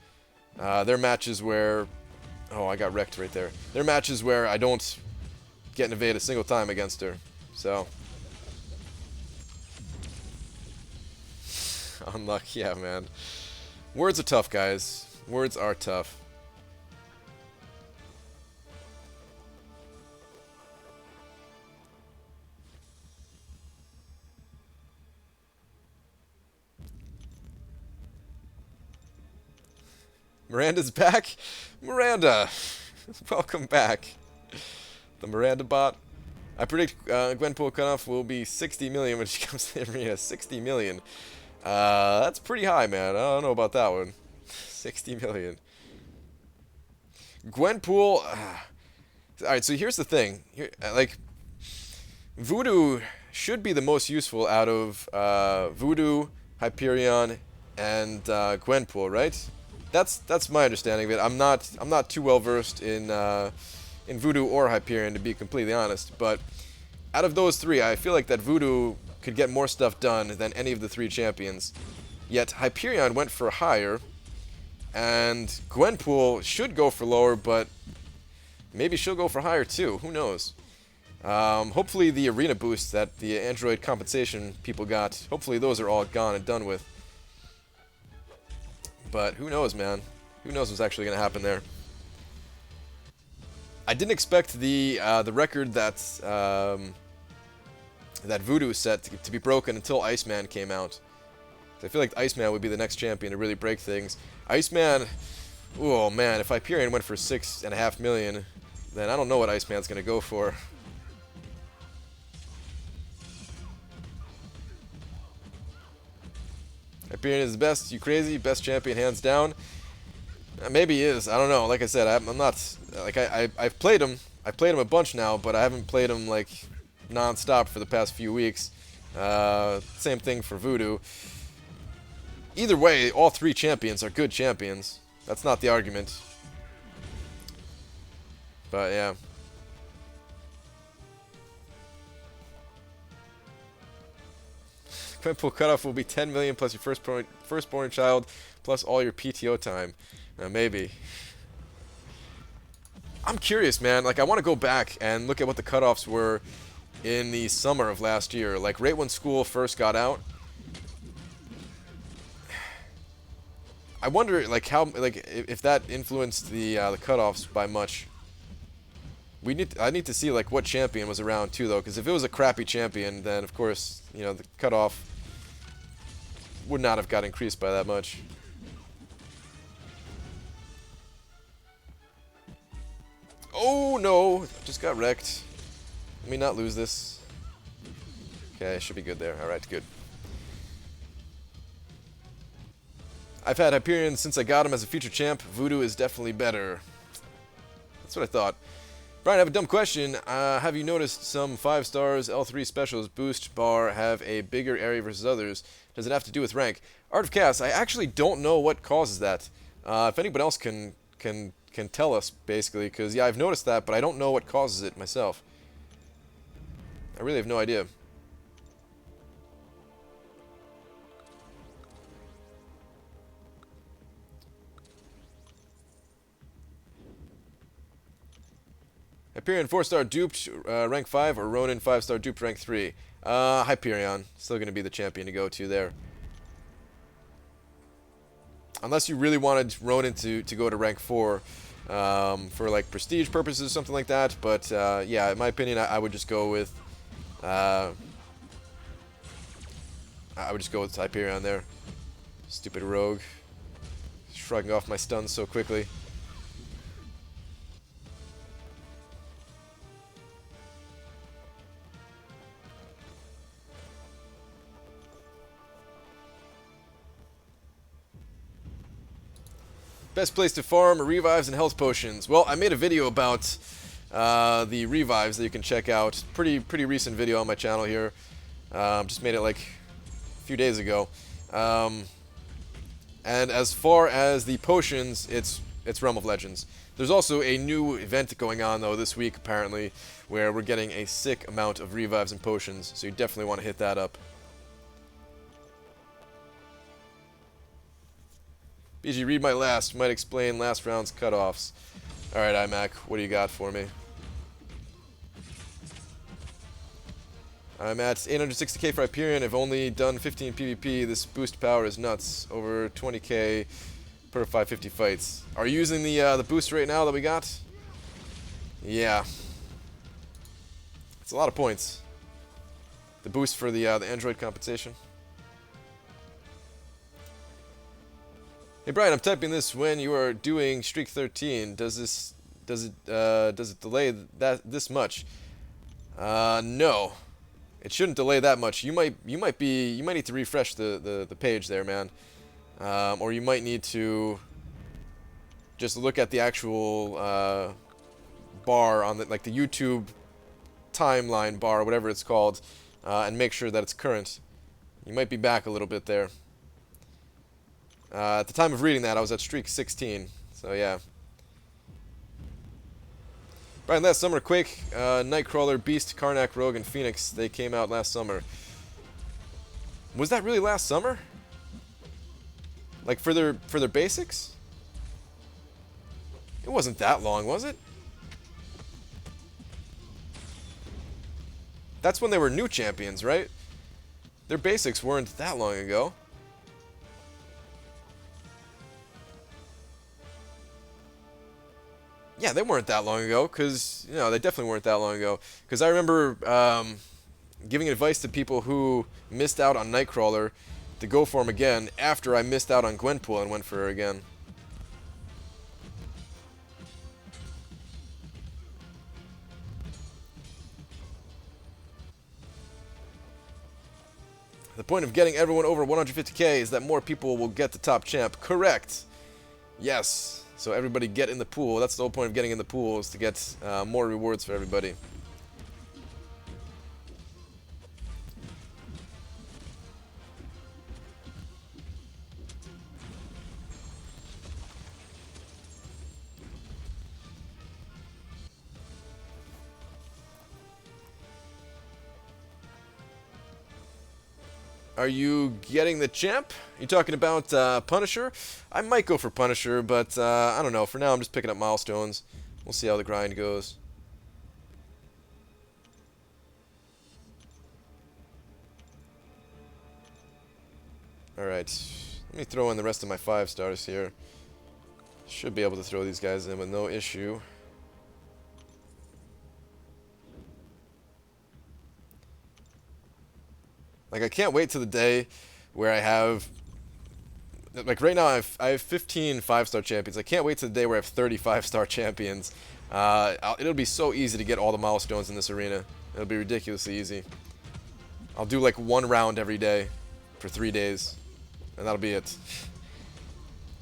Speaker 1: There are matches where... Oh, I got wrecked right there. There are matches where I don't get an evade a single time against her. So... Unlucky, yeah, man. Words are tough, guys. Words are tough. Miranda's back? Miranda! Welcome back. The Miranda bot. I predict Gwenpool cutoff will be 60 million when she comes to the arena. 60 million. That's pretty high, man. I don't know about that one. 60 million. Gwenpool... Alright, so here's the thing. Voodoo should be the most useful out of Voodoo, Hyperion, and Gwenpool, right? That's my understanding of it. I'm not too well versed in Voodoo or Hyperion, to be completely honest. But out of those 3, I feel like that Voodoo could get more stuff done than any of the 3 champions. Yet Hyperion went for higher, and Gwenpool should go for lower, but maybe she'll go for higher too. Who knows? Hopefully the arena boosts that the Android compensation people got, hopefully those are all gone and done with. But who knows, man? Who knows what's actually going to happen there? I didn't expect the record that Voodoo set to be broken until Iceman came out. I feel like Iceman would be the next champion to really break things. Iceman, oh man, if Hyperion went for 6.5 million, then I don't know what Iceman's going to go for. Hyperion is the best. You crazy? Best champion, hands down. Maybe he is. I don't know. Like I said, I'm not. Like I've played him. I played him a bunch now, but I haven't played him like non-stop for the past few weeks. Same thing for Voodoo. Either way, all 3 champions are good champions. That's not the argument. But yeah. Gwenpool cutoff will be 10 million plus your firstborn child plus all your PTO time. Maybe. I'm curious, man. Like, I want to go back and look at what the cutoffs were in the summer of last year. Like, right when school first got out. I wonder like how like if that influenced the cutoffs by much. I need to see like what champion was around too though, because if it was a crappy champion, then of course the cutoff would not have got increased by that much. Oh no! Just got wrecked. Let me not lose this. Okay, should be good there. Alright, good. I've had Hyperion since I got him as a future champ. Voodoo is definitely better. That's what I thought. Brian, I have a dumb question. Have you noticed some 5 stars L3 specials boost bar have a bigger area versus others? Does it have to do with rank? Art of Chaos, I actually don't know what causes that. If anybody else can tell us, basically, because yeah, I've noticed that, but I don't know what causes it myself. I really have no idea. Hyperion 4-star duped rank 5 or Ronin 5-star duped rank 3? Hyperion. Still going to be the champion to go to there. Unless you really wanted Ronin to go to rank 4 for like prestige purposes, something like that. But yeah, in my opinion, I would just go with Hyperion there. Stupid rogue. Shrugging off my stuns so quickly. Best place to farm revives and health potions. Well, I made a video about the revives that you can check out. Pretty recent video on my channel here. Just made it like a few days ago. And as far as the potions, it's Realm of Legends. There's also a new event going on though this week apparently, where we're getting a sick amount of revives and potions. So you definitely want to hit that up. BG, read my last. Might explain last round's cutoffs. Alright, iMac, what do you got for me? I'm at 860k for Hyperion. I've only done 15 PvP. This boost power is nuts. Over 20k per 550 fights. Are you using the boost right now that we got? Yeah. It's a lot of points. The boost for the Android compensation. Hey Brian, I'm typing this when you are doing streak 13. Does it delay this much? No, it shouldn't delay that much. You might need to refresh the page there, man, or you might need to just look at the actual bar on the the YouTube timeline bar, whatever it's called, and make sure that it's current. You might be back a little bit there. At the time of reading that, I was at streak 16, so yeah. Brian, last summer, Quake, Nightcrawler, Beast, Karnak, Rogue, and Phoenix, they came out last summer. Was that really last summer? Like for their basics? It wasn't that long, was it? That's when they were new champions, right? Their basics weren't that long ago. Yeah, they weren't that long ago, because, they definitely weren't that long ago. Because I remember giving advice to people who missed out on Nightcrawler to go for him again after I missed out on Gwenpool and went for her again. The point of getting everyone over 150k is that more people will get the top champ. Correct. Yes. So everybody get in the pool. That's the whole point of getting in the pool, is to get more rewards for everybody. Are you getting the champ? You talking about Punisher? I might go for Punisher, but I don't know. For now, I'm just picking up milestones. We'll see how the grind goes. Alright. Let me throw in the rest of my 5 stars here. Should be able to throw these guys in with no issue. Like, I can't wait to the day where I have... Like, right now I have 15 5-star champions. I can't wait to the day where I have 30 5-star champions. It'll be so easy to get all the milestones in this arena. It'll be ridiculously easy. I'll do like 1 round every day for 3 days. And that'll be it.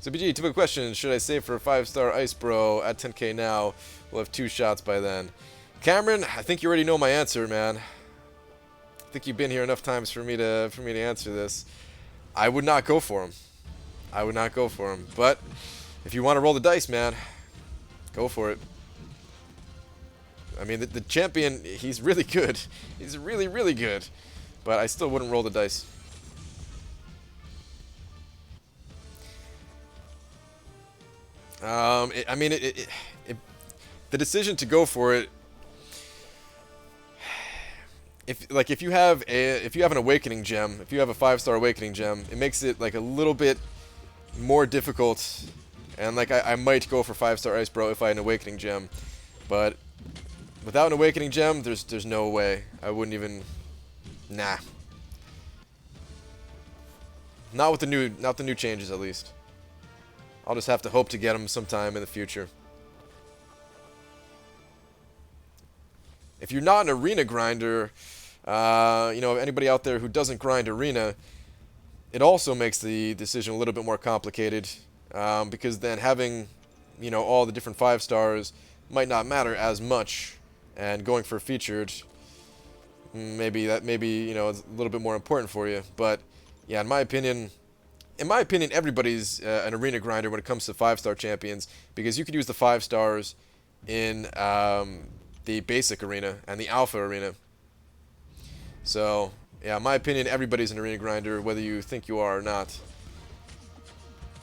Speaker 1: So BG, typical question, should I save for a 5-star Ice Bro at 10k now? We'll have 2 shots by then. Cameron, I think you already know my answer, man. I think you've been here enough times for me to answer this. I would not go for him. I would not go for him. But if you want to roll the dice, man, go for it. I mean, the champion, he's really good. He's really, really good. But I still wouldn't roll the dice. I mean, the decision to go for it. If you have an awakening gem, if you have a 5-star awakening gem, it makes it like a little bit more difficult. And like I might go for 5-star Ice Bro if I had an awakening gem, but without an awakening gem, there's no way. I wouldn't even. Nah. Not with the new changes, at least. I'll just have to hope to get them sometime in the future. If you're not an arena grinder, you know, anybody out there who doesn't grind arena, it also makes the decision a little bit more complicated, because then having, you know, all the different 5 stars might not matter as much, and going for featured, maybe you know, is a little bit more important for you. But yeah, in my opinion, everybody's an arena grinder when it comes to 5-star champions, because you could use the 5 stars in the basic arena and the alpha arena. So yeah, in my opinion, everybody's an arena grinder, whether you think you are or not.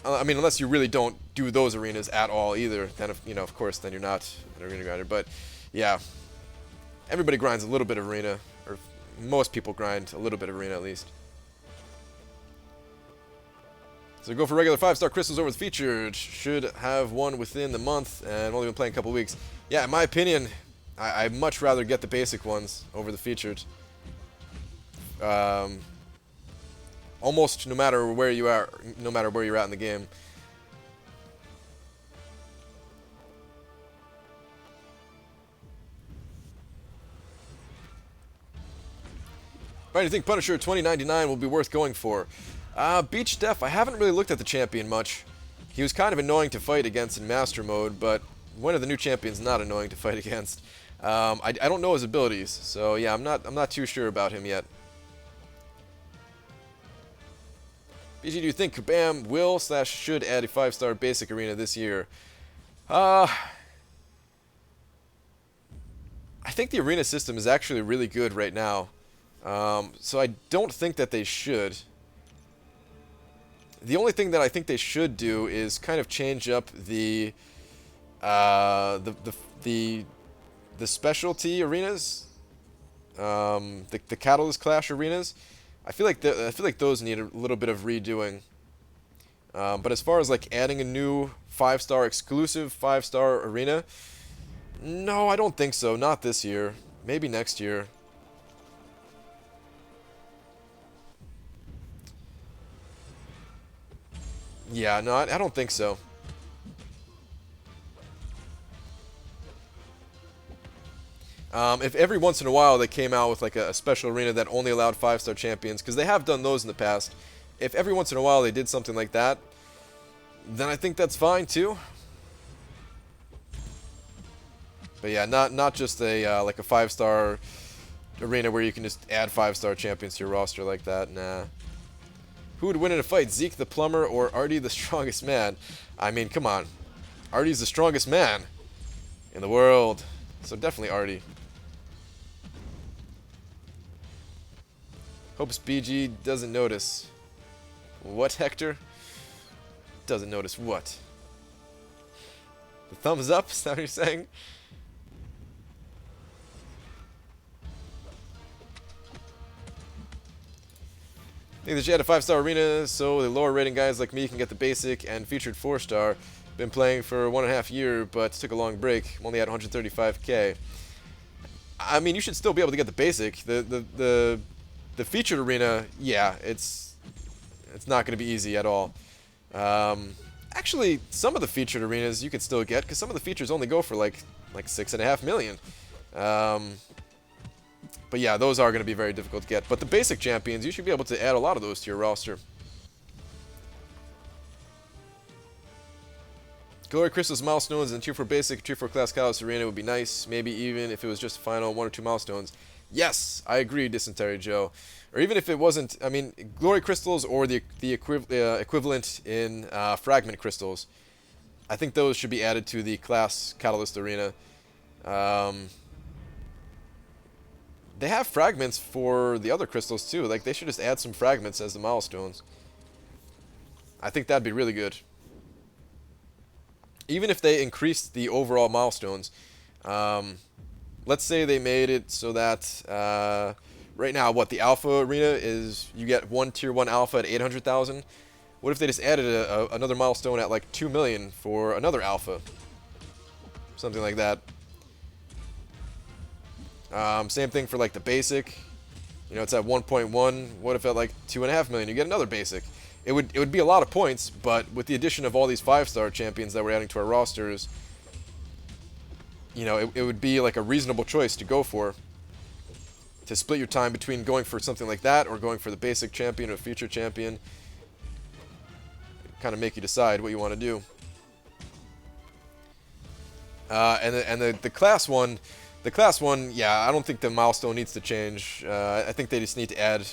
Speaker 1: I mean, unless you really don't do those arenas at all either, then you know, of course, then you're not an arena grinder. But yeah, everybody grinds a little bit of arena, or most people grind a little bit of arena at least. So go for regular 5-star crystals over the featured. Should have one within the month, and I've only been playing a couple weeks. Yeah, in my opinion, I'd much rather get the basic ones over the featured. Almost no matter where you are, no matter where you're at in the game. Right, do you think Punisher 2099 will be worth going for? Beach Def, I haven't really looked at the champion much. He was kind of annoying to fight against in Master Mode, but one of the new champions not annoying to fight against. I don't know his abilities, so yeah, I'm not too sure about him yet. BG, do you think Kabam will / should add a 5-star basic arena this year? I think the arena system is actually really good right now, so I don't think that they should. The only thing that I think they should do is kind of change up the specialty arenas, the Catalyst Clash arenas. I feel like those need a little bit of redoing. But as far as like adding a new 5-star exclusive 5-star arena, no, I don't think so. Not this year. Maybe next year. Yeah, no, I don't think so. If every once in a while they came out with like a special arena that only allowed 5-star champions, because they have done those in the past, if every once in a while they did something like that, then I think that's fine too. But yeah, not just a like a 5-star arena where you can just add 5-star champions to your roster like that. Nah. Who would win in a fight, Zeke the Plumber or Artie the Strongest Man? I mean, come on. Artie's the strongest man in the world. So definitely Artie. Hopes BG doesn't notice. What, Hector? Doesn't notice what? The thumbs up? Is that what you're saying? I think they should add a 5-star arena so the lower rating guys like me can get the basic and featured 4-star. Been playing for 1.5 years, but took a long break. I'm only at 135k. I mean, you should still be able to get the basic. The featured arena, yeah, it's not going to be easy at all. Actually, some of the featured arenas you could still get because some of the features only go for like 6.5 million. But yeah, those are going to be very difficult to get. But the basic champions, you should be able to add a lot of those to your roster. Glory Crystals milestones and Tier 4 basic, Tier 4 class Catalyst arena would be nice. Maybe even if it was just a final 1 or 2 milestones. Yes, I agree, Dysentery Joe. Or even if it wasn't, I mean, Glory Crystals or the equivalent in Fragment Crystals. I think those should be added to the class Catalyst arena. They have fragments for the other crystals too. Like, they should just add some fragments as the milestones. I think that'd be really good. Even if they increased the overall milestones. Let's say they made it so that right now, what, the Alpha arena is, you get one Tier 1 Alpha at 800,000. What if they just added another milestone at like 2 million for another Alpha? Something like that. Same thing for like the basic. You know, it's at 1.1. What if at like 2.5 million you get another basic? It would be a lot of points, but with the addition of all these 5-star champions that we're adding to our rosters, you know, it would be like a reasonable choice to go for. To split your time between going for something like that or going for the basic champion or future champion. Kind of make you decide what you want to do. And the class one. The class one, yeah, I don't think the milestone needs to change. I think they just need to add.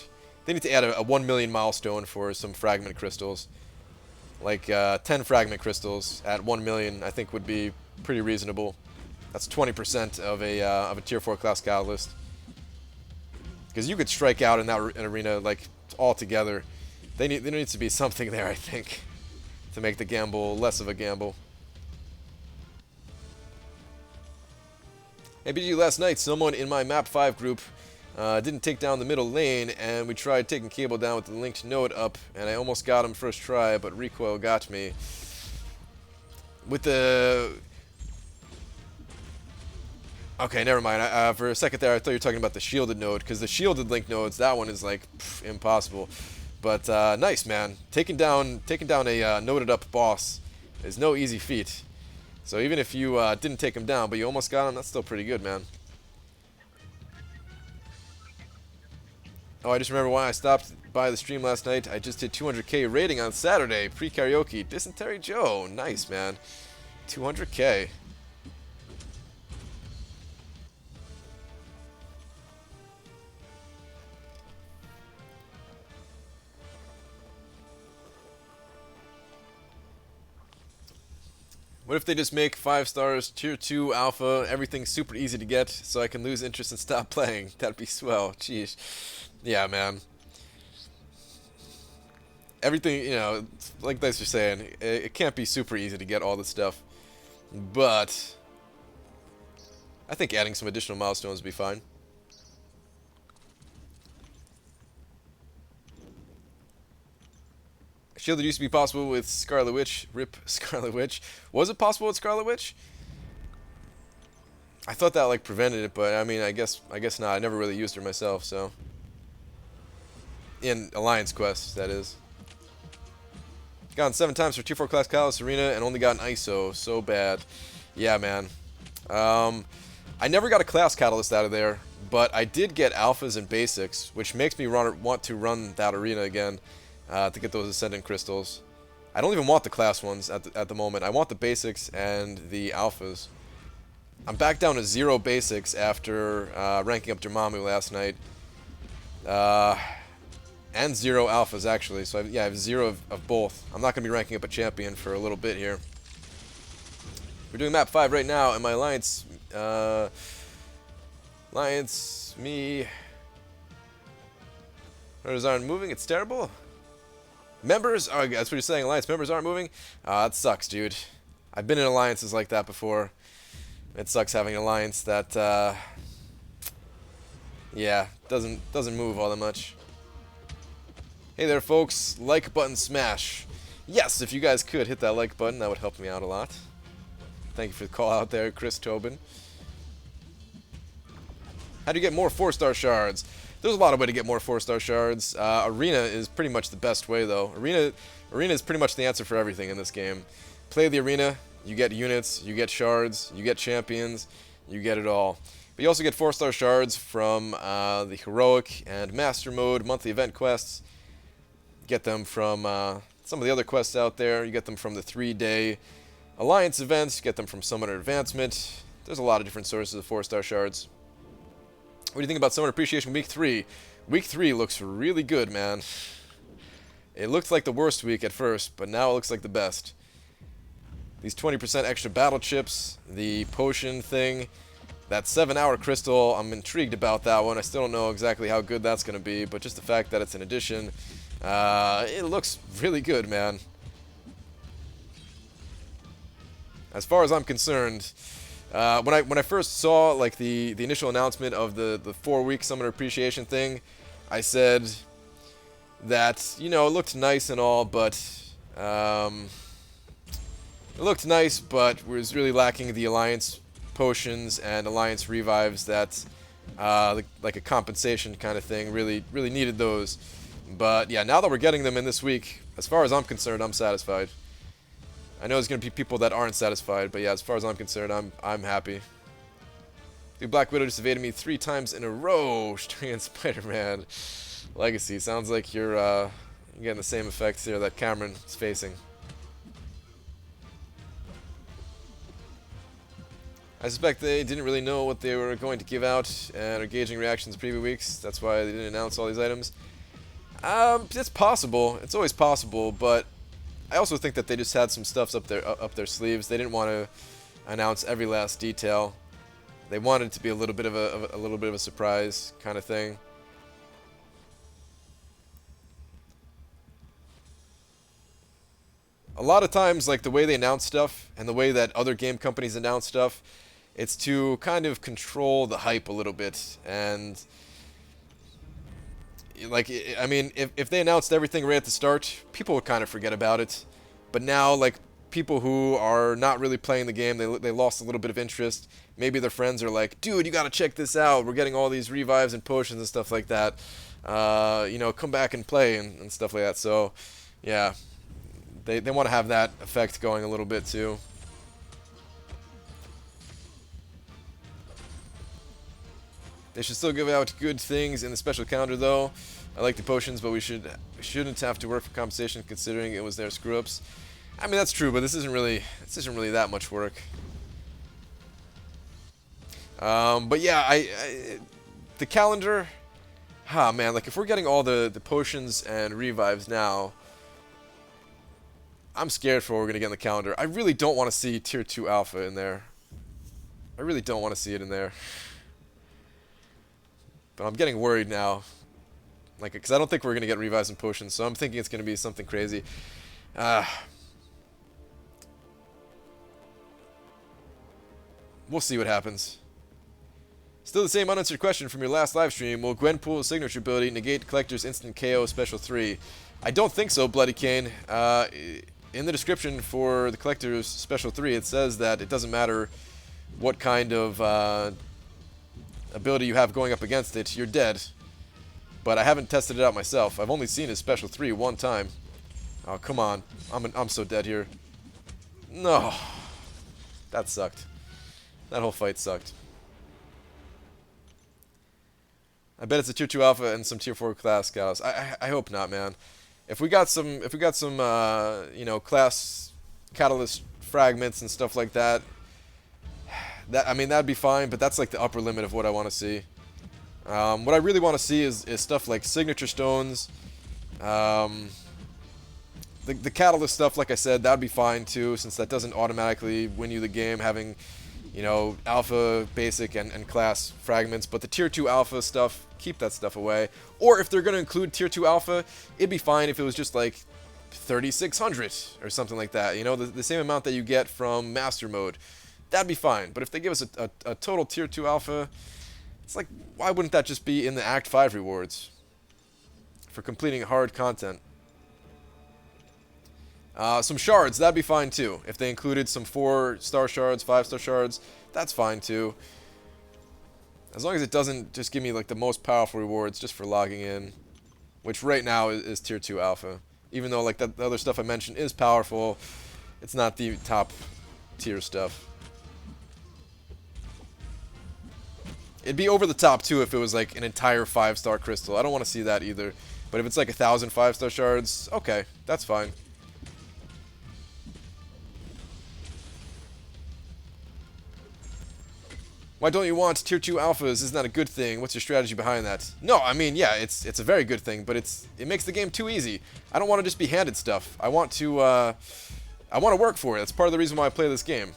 Speaker 1: They need to add a 1 million milestone for some fragment crystals. Like 10 fragment crystals at 1 million, I think would be pretty reasonable. That's 20% of a Tier 4 class Catalyst. Because you could strike out in that arena like all together. There needs to be something there, I think, to make the gamble less of a gamble. Hey, BG, last night someone in my map 5 group didn't take down the middle lane, and we tried taking Cable down with the linked node up, and I almost got him first try, but recoil got me. With the... Okay, never mind. For a second there, I thought you were talking about the shielded node, because the shielded link nodes, that one is like impossible. But nice, man. Taking down a noded up boss is no easy feat. So even if you didn't take him down, but you almost got him, that's still pretty good, man. Oh, I just remember why I stopped by the stream last night. I just did 200k rating on Saturday, pre-karaoke. Dysentery Joe, nice, man. 200k. What if they just make 5 stars, Tier 2 Alpha, everything super easy to get, so I can lose interest and stop playing? That'd be swell. Jeez. Yeah, man. Everything, you know, like Dice was saying, it can't be super easy to get all this stuff. But I think adding some additional milestones would be fine. Shielded used to be possible with Scarlet Witch. RIP Scarlet Witch. Was it possible with Scarlet Witch? I thought that like prevented it, but I mean, I guess not. I never really used her myself, so. In Alliance Quest, that is. Gotten 7 times for Tier 4 class Catalyst Arena and only got an ISO. So bad. Yeah, man. I never got a class Catalyst out of there, but I did get Alphas and Basics, which makes me want to run that arena again. To get those Ascendant Crystals. I don't even want the class ones at the moment. I want the Basics and the Alphas. I'm back down to 0 Basics after ranking up Dormammu last night. And 0 Alphas, actually. So, I have 0 of both. I'm not going to be ranking up a champion for a little bit here. We're doing map 5 right now, and my Alliance... Alliance, me... Members aren't moving, it's terrible. Members, oh, that's what you're saying, Alliance members aren't moving? That sucks, dude. I've been in alliances like that before. It sucks having an alliance that, yeah, doesn't move all that much. Hey there, folks. Like button smash. Yes, if you guys could hit that like button, that would help me out a lot. Thank you for the call out there, Chris Tobin. How do you get more 4-star shards? There's a lot of ways to get more 4-star shards. Arena is pretty much the best way, though. Arena is pretty much the answer for everything in this game. Play the arena, you get units, you get shards, you get champions, you get it all. But you also get 4-star shards from the heroic and master mode monthly event quests. Get them from some of the other quests out there. You get them from the 3-day alliance events. You get them from Summoner Advancement. There's a lot of different sources of 4-star shards. What do you think about Summoner Appreciation Week 3? Week 3 looks really good, man. It looked like the worst week at first, but now it looks like the best. These 20% extra battle chips, the potion thing, that 7-hour crystal, I'm intrigued about that one. I still don't know exactly how good that's going to be, but just the fact that it's an addition, it looks really good, man. As far as I'm concerned, when I first saw like the initial announcement of the 4-week Summoner Appreciation thing, I said that, you know, it looked nice and all, but it looked nice, but was really lacking the alliance potions and alliance revives that like a compensation kind of thing. Really needed those. But yeah, now that we're getting them in this week, as far as I'm concerned, I'm satisfied. I know there's gonna be people that aren't satisfied, but yeah, as far as I'm concerned, I'm happy. Dude, Black Widow just evaded me 3 times in a row during Spider-Man Legacy. Sounds like you're getting the same effects here that Cameron is facing. I suspect they didn't really know what they were going to give out and are gauging reactions in previous weeks. That's why they didn't announce all these items. It's possible. It's always possible, but I also think that they just had some stuff up their sleeves. They didn't want to announce every last detail. They wanted it to be a little bit of a surprise kind of thing. A lot of times, like the way they announce stuff and the way that other game companies announce stuff, it's to kind of control the hype a little bit. And like, I mean, if they announced everything right at the start, people would kind of forget about it. But now, like, people who are not really playing the game, they lost a little bit of interest. Maybe their friends are like, dude, you gotta check this out. We're getting all these revives and potions and stuff like that. You know, come back and play and stuff like that. So, yeah, they want to have that effect going a little bit too. They should still give out good things in the special calendar, though. I like the potions, but we shouldn't have to work for compensation considering it was their screw-ups. I mean, that's true, but this isn't really that much work. But yeah, the calendar, man, like if we're getting all the potions and revives now, I'm scared for what we're gonna get in the calendar. I really don't want to see Tier 2 Alpha in there. I really don't want to see it in there. But I'm getting worried now. Like, because I don't think we're going to get revives and potions, so I'm thinking it's going to be something crazy. We'll see what happens. Still the same unanswered question from your last live stream. Will Gwenpool's signature ability negate Collector's instant KO Special 3? I don't think so, Bloody Kane. In the description for the Collector's Special 3, it says that it doesn't matter what kind of ability you have going up against it, you're dead. But I haven't tested it out myself. I've only seen his Special 3 one time. Oh, come on. I'm so dead here. No. That sucked. That whole fight sucked. I bet it's a Tier 2 Alpha and some Tier 4 class cows. I hope not, man. If we got some you know, class catalyst fragments and stuff like that, I mean, that'd be fine, but that's like the upper limit of what I want to see. What I really want to see is stuff like signature stones. The catalyst stuff, like I said, that'd be fine too, since that doesn't automatically win you the game, having, you know, alpha, basic, and class fragments. But the Tier 2 Alpha stuff, keep that stuff away. Or if they're going to include Tier 2 Alpha, it'd be fine if it was just like 3,600 or something like that. You know, the same amount that you get from Master Mode. That'd be fine. But if they give us a total Tier 2 Alpha, it's like, why wouldn't that just be in the Act 5 rewards? for completing hard content. Some shards, that'd be fine too. If they included some 4-star shards, 5-star shards, that's fine too. As long as it doesn't just give me like the most powerful rewards just for logging in, which right now is tier 2 alpha. Even though like the other stuff I mentioned is powerful, it's not the top tier stuff. It'd be over the top too if it was like an entire 5-star crystal. I don't want to see that either. But if it's like 1,000 5-star shards, okay, that's fine. Why don't you want tier 2 alphas? Isn't that a good thing? What's your strategy behind that? No, I mean, yeah, it's a very good thing, but it makes the game too easy. I don't want to just be handed stuff. I want to work for it. That's part of the reason why I play this game.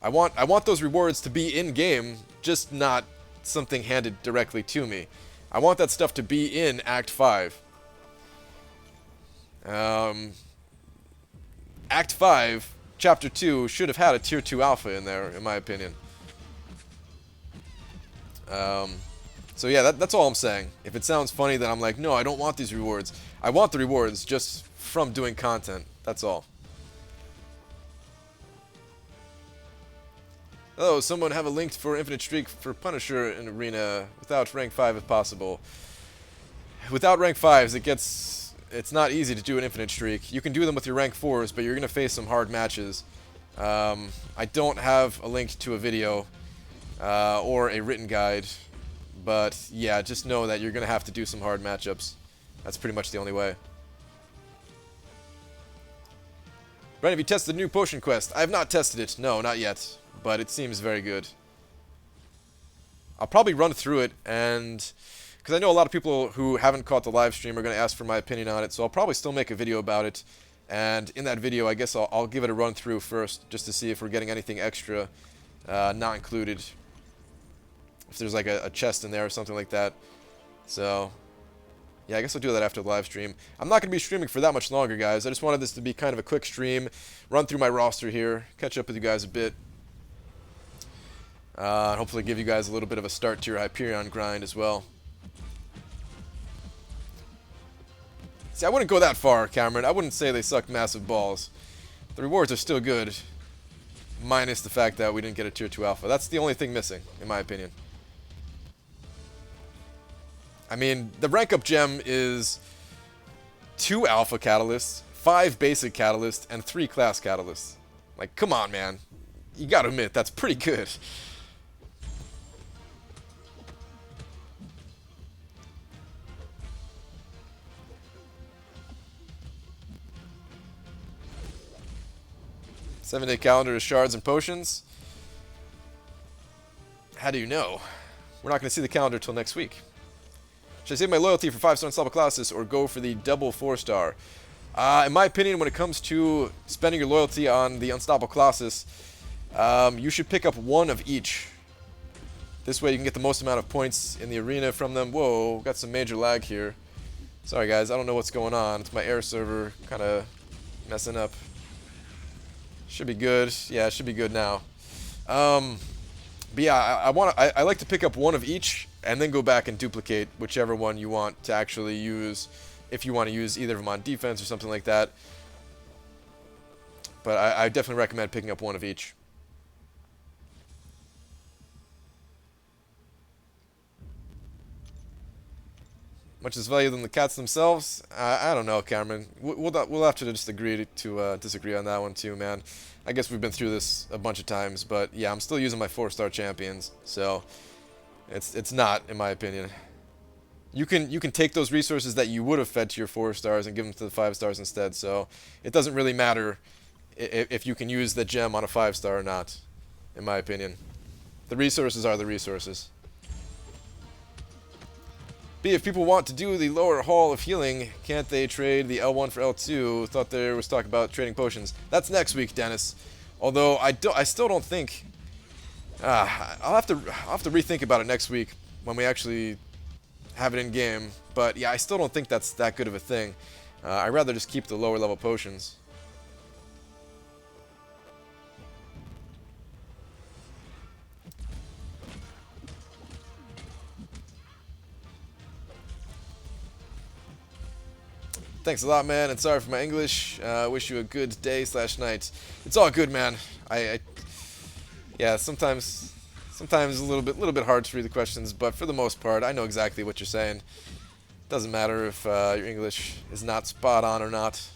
Speaker 1: I want those rewards to be in game, just not something handed directly to me. I want that stuff to be in Act 5. Act 5, Chapter 2 should have had a tier 2 alpha in there, in my opinion. So yeah, that's all I'm saying. If it sounds funny that I'm like, no, I don't want these rewards. I want the rewards just from doing content. That's all. Oh, someone have a link for Infinite Streak for Punisher in Arena without rank 5 if possible. Without rank 5s, it's not easy to do an Infinite Streak. You can do them with your rank 4s, but you're going to face some hard matches. I don't have a link to a video or a written guide, but yeah, just know that you're going to have to do some hard matchups. That's pretty much the only way. Brian, have you tested the new potion quest? I have not tested it. No, not yet. But it seems very good. I'll probably run through it, and because I know a lot of people who haven't caught the live stream are going to ask for my opinion on it, so I'll probably still make a video about it. And in that video, I guess I'll give it a run through first, just to see if we're getting anything extra not included. If there's like a chest in there or something like that. So yeah, I guess I'll do that after the live stream. I'm not going to be streaming for that much longer, guys. I just wanted this to be kind of a quick stream, run through my roster here, catch up with you guys a bit. And hopefully give you guys a little bit of a start to your Hyperion grind as well. See, I wouldn't go that far, Cameron. I wouldn't say they suck massive balls. The rewards are still good, minus the fact that we didn't get a tier 2 alpha. That's the only thing missing, in my opinion. I mean, the rank up gem is 2 alpha catalysts, 5 basic catalysts, and 3 class catalysts. Like, come on, man. You gotta admit, that's pretty good. Seven-day calendar is shards and potions. How do you know? We're not going to see the calendar till next week. Should I save my loyalty for 5-star unstoppable classes or go for the double 4-star? In my opinion, when it comes to spending your loyalty on the unstoppable classes, you should pick up 1 of each. This way you can get the most amount of points in the arena from them. Whoa, got some major lag here. Sorry guys, I don't know what's going on. It's my air server kind of messing up. Should be good. Yeah, it should be good now. But yeah, I like to pick up 1 of each and then go back and duplicate whichever one you want to actually use, if you want to use either of them on defense or something like that. But I definitely recommend picking up 1 of each. Much is valued than the cats themselves? I don't know, Cameron. We'll have to just agree to disagree on that one too, man. I guess we've been through this a bunch of times, but yeah, I'm still using my 4-star champions, so it's not, in my opinion. You can take those resources that you would have fed to your 4-stars and give them to the 5-stars instead. So it doesn't really matter if you can use the gem on a 5-star or not, in my opinion. The resources are the resources. B, if people want to do the lower hall of healing, can't they trade the L1 for L2? Thought there was talk about trading potions. That's next week, Dennis. Although I still don't think. I'll have to rethink about it next week when we actually have it in game. But yeah, I still don't think that's that good of a thing. I'd rather just keep the lower level potions. Thanks a lot, man, and sorry for my English. Wish you a good day slash night. It's all good, man. Yeah, sometimes a little bit hard to read the questions, but for the most part, I know exactly what you're saying. Doesn't matter if your English is not spot on or not.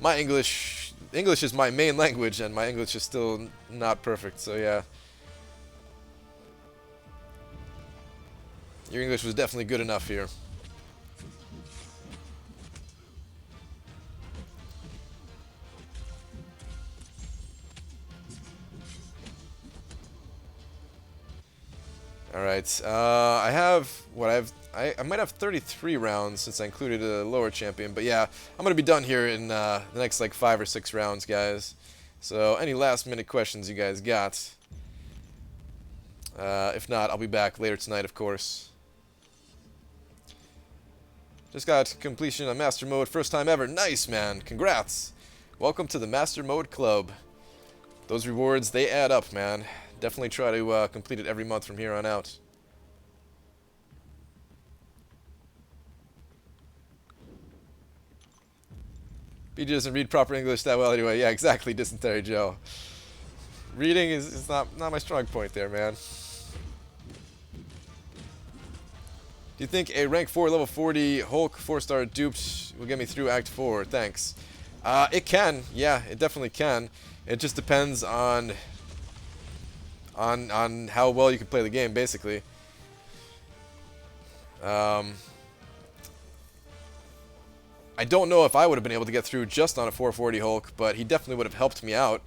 Speaker 1: My English is my main language, and my English is still not perfect. So yeah, your English was definitely good enough here. All right, I have what I might have 33 rounds since I included a lower champion, but yeah, I'm gonna be done here in the next like 5 or 6 rounds, guys. So any last minute questions you guys got? If not, I'll be back later tonight, of course. Just got completion on Master Mode, first time ever. Nice, man. Congrats. Welcome to the Master Mode Club. Those rewards, they add up, man. Definitely try to complete it every month from here on out. BJ doesn't read proper English that well anyway. Yeah, exactly, Dysentery Joe. Reading is not my strong point there, man. Do you think a rank 4 level 40 Hulk 4-star duped will get me through Act 4? Thanks. It can. Yeah, it definitely can. It just depends on how well you can play the game, basically. I don't know if I would have been able to get through just on a 440 Hulk, but he definitely would have helped me out.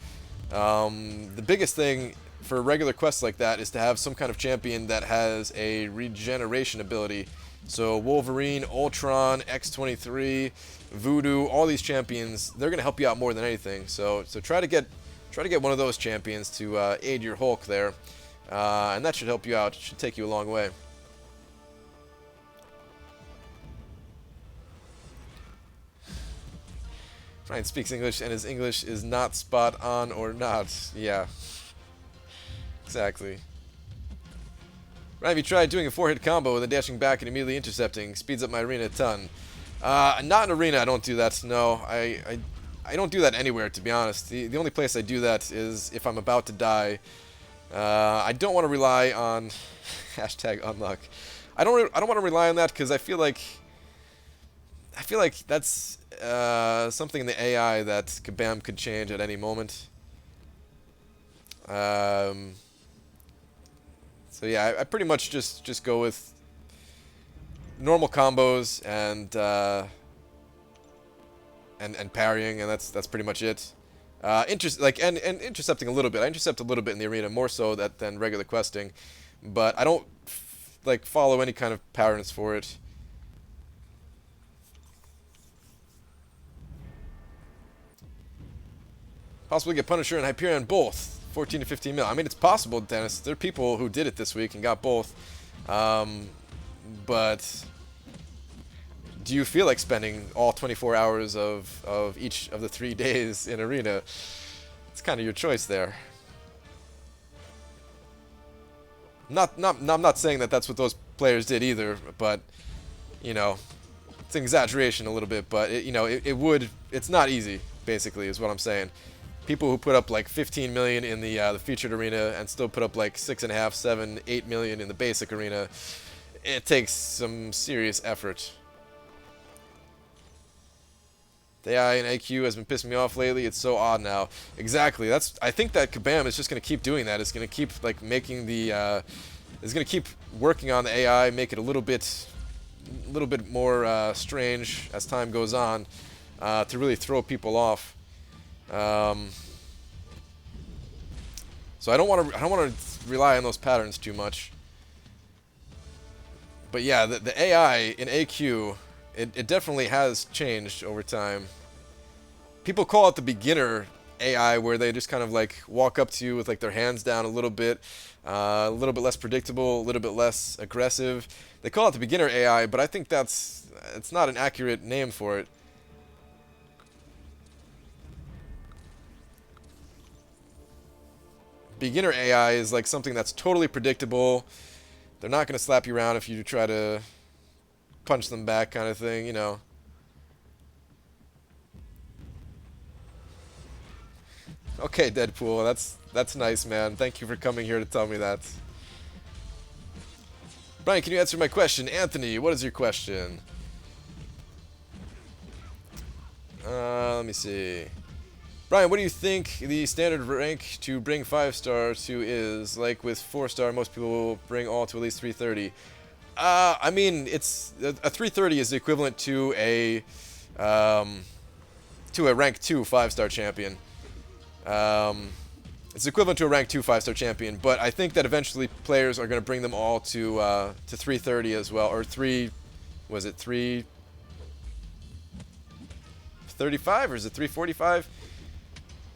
Speaker 1: The biggest thing for regular quests like that is to have some kind of champion that has a regeneration ability. So Wolverine, Ultron, X-23, Voodoo, all these champions, they're going to help you out more than anything. So try to get one of those champions to aid your Hulk there, and that should help you out. It should take you a long way. Ryan speaks English, and his English is not spot on or not. Yeah, exactly. Ryan, have you tried doing a 4-hit combo and then dashing back and immediately intercepting? Speeds up my arena a ton. Not in arena, I don't do that. No, I don't do that anywhere, to be honest. The only place I do that is if I'm about to die. I don't want to rely on hashtag unluck. I don't want to rely on that because I feel like that's something in the AI that Kabam could change at any moment. So yeah, I pretty much just go with normal combos and parrying, and that's pretty much it. And intercepting a little bit. I intercept a little bit in the arena, more so than regular questing, but I don't like follow any kind of patterns for it. Possibly get Punisher and Hyperion both, 14 to 15 mil. I mean, it's possible, Dennis. There are people who did it this week and got both, but do you feel like spending all 24 hours of each of the 3 days in arena? It's kind of your choice there. I'm not saying that that's what those players did either, but you know, it's an exaggeration a little bit. But it's not easy, basically, is what I'm saying. People who put up like 15 million in the featured arena and still put up like 6.5, 7, 8 million in the basic arena, it takes some serious effort. The AI and AQ has been pissing me off lately. It's so odd now. Exactly. I think that Kabam is just going to keep doing that. It's going to keep like making the it's going to keep working on the AI, make it a little bit more strange as time goes on, to really throw people off. So I don't want to rely on those patterns too much. But yeah, the AI in AQ, it definitely has changed over time. People call it the beginner AI, where they just kind of like walk up to you with like their hands down a little bit less predictable, a little bit less aggressive. They call it the beginner AI, but I think it's not an accurate name for it. Beginner AI is like something that's totally predictable. They're not going to slap you around if you try to punch them back, kind of thing, you know. Okay, Deadpool, that's nice, man. Thank you for coming here to tell me that. Brian, can you answer my question? Anthony, what is your question? Let me see. Brian, what do you think the standard rank to bring 5-star to is? Like with 4-star, most people will bring all to at least 330. I mean, it's a 330 is the equivalent to a rank 2 5-star champion. It's equivalent to a rank 2 5-star champion, but I think that eventually players are going to bring them all to 330 as well, or 335 or is it 345?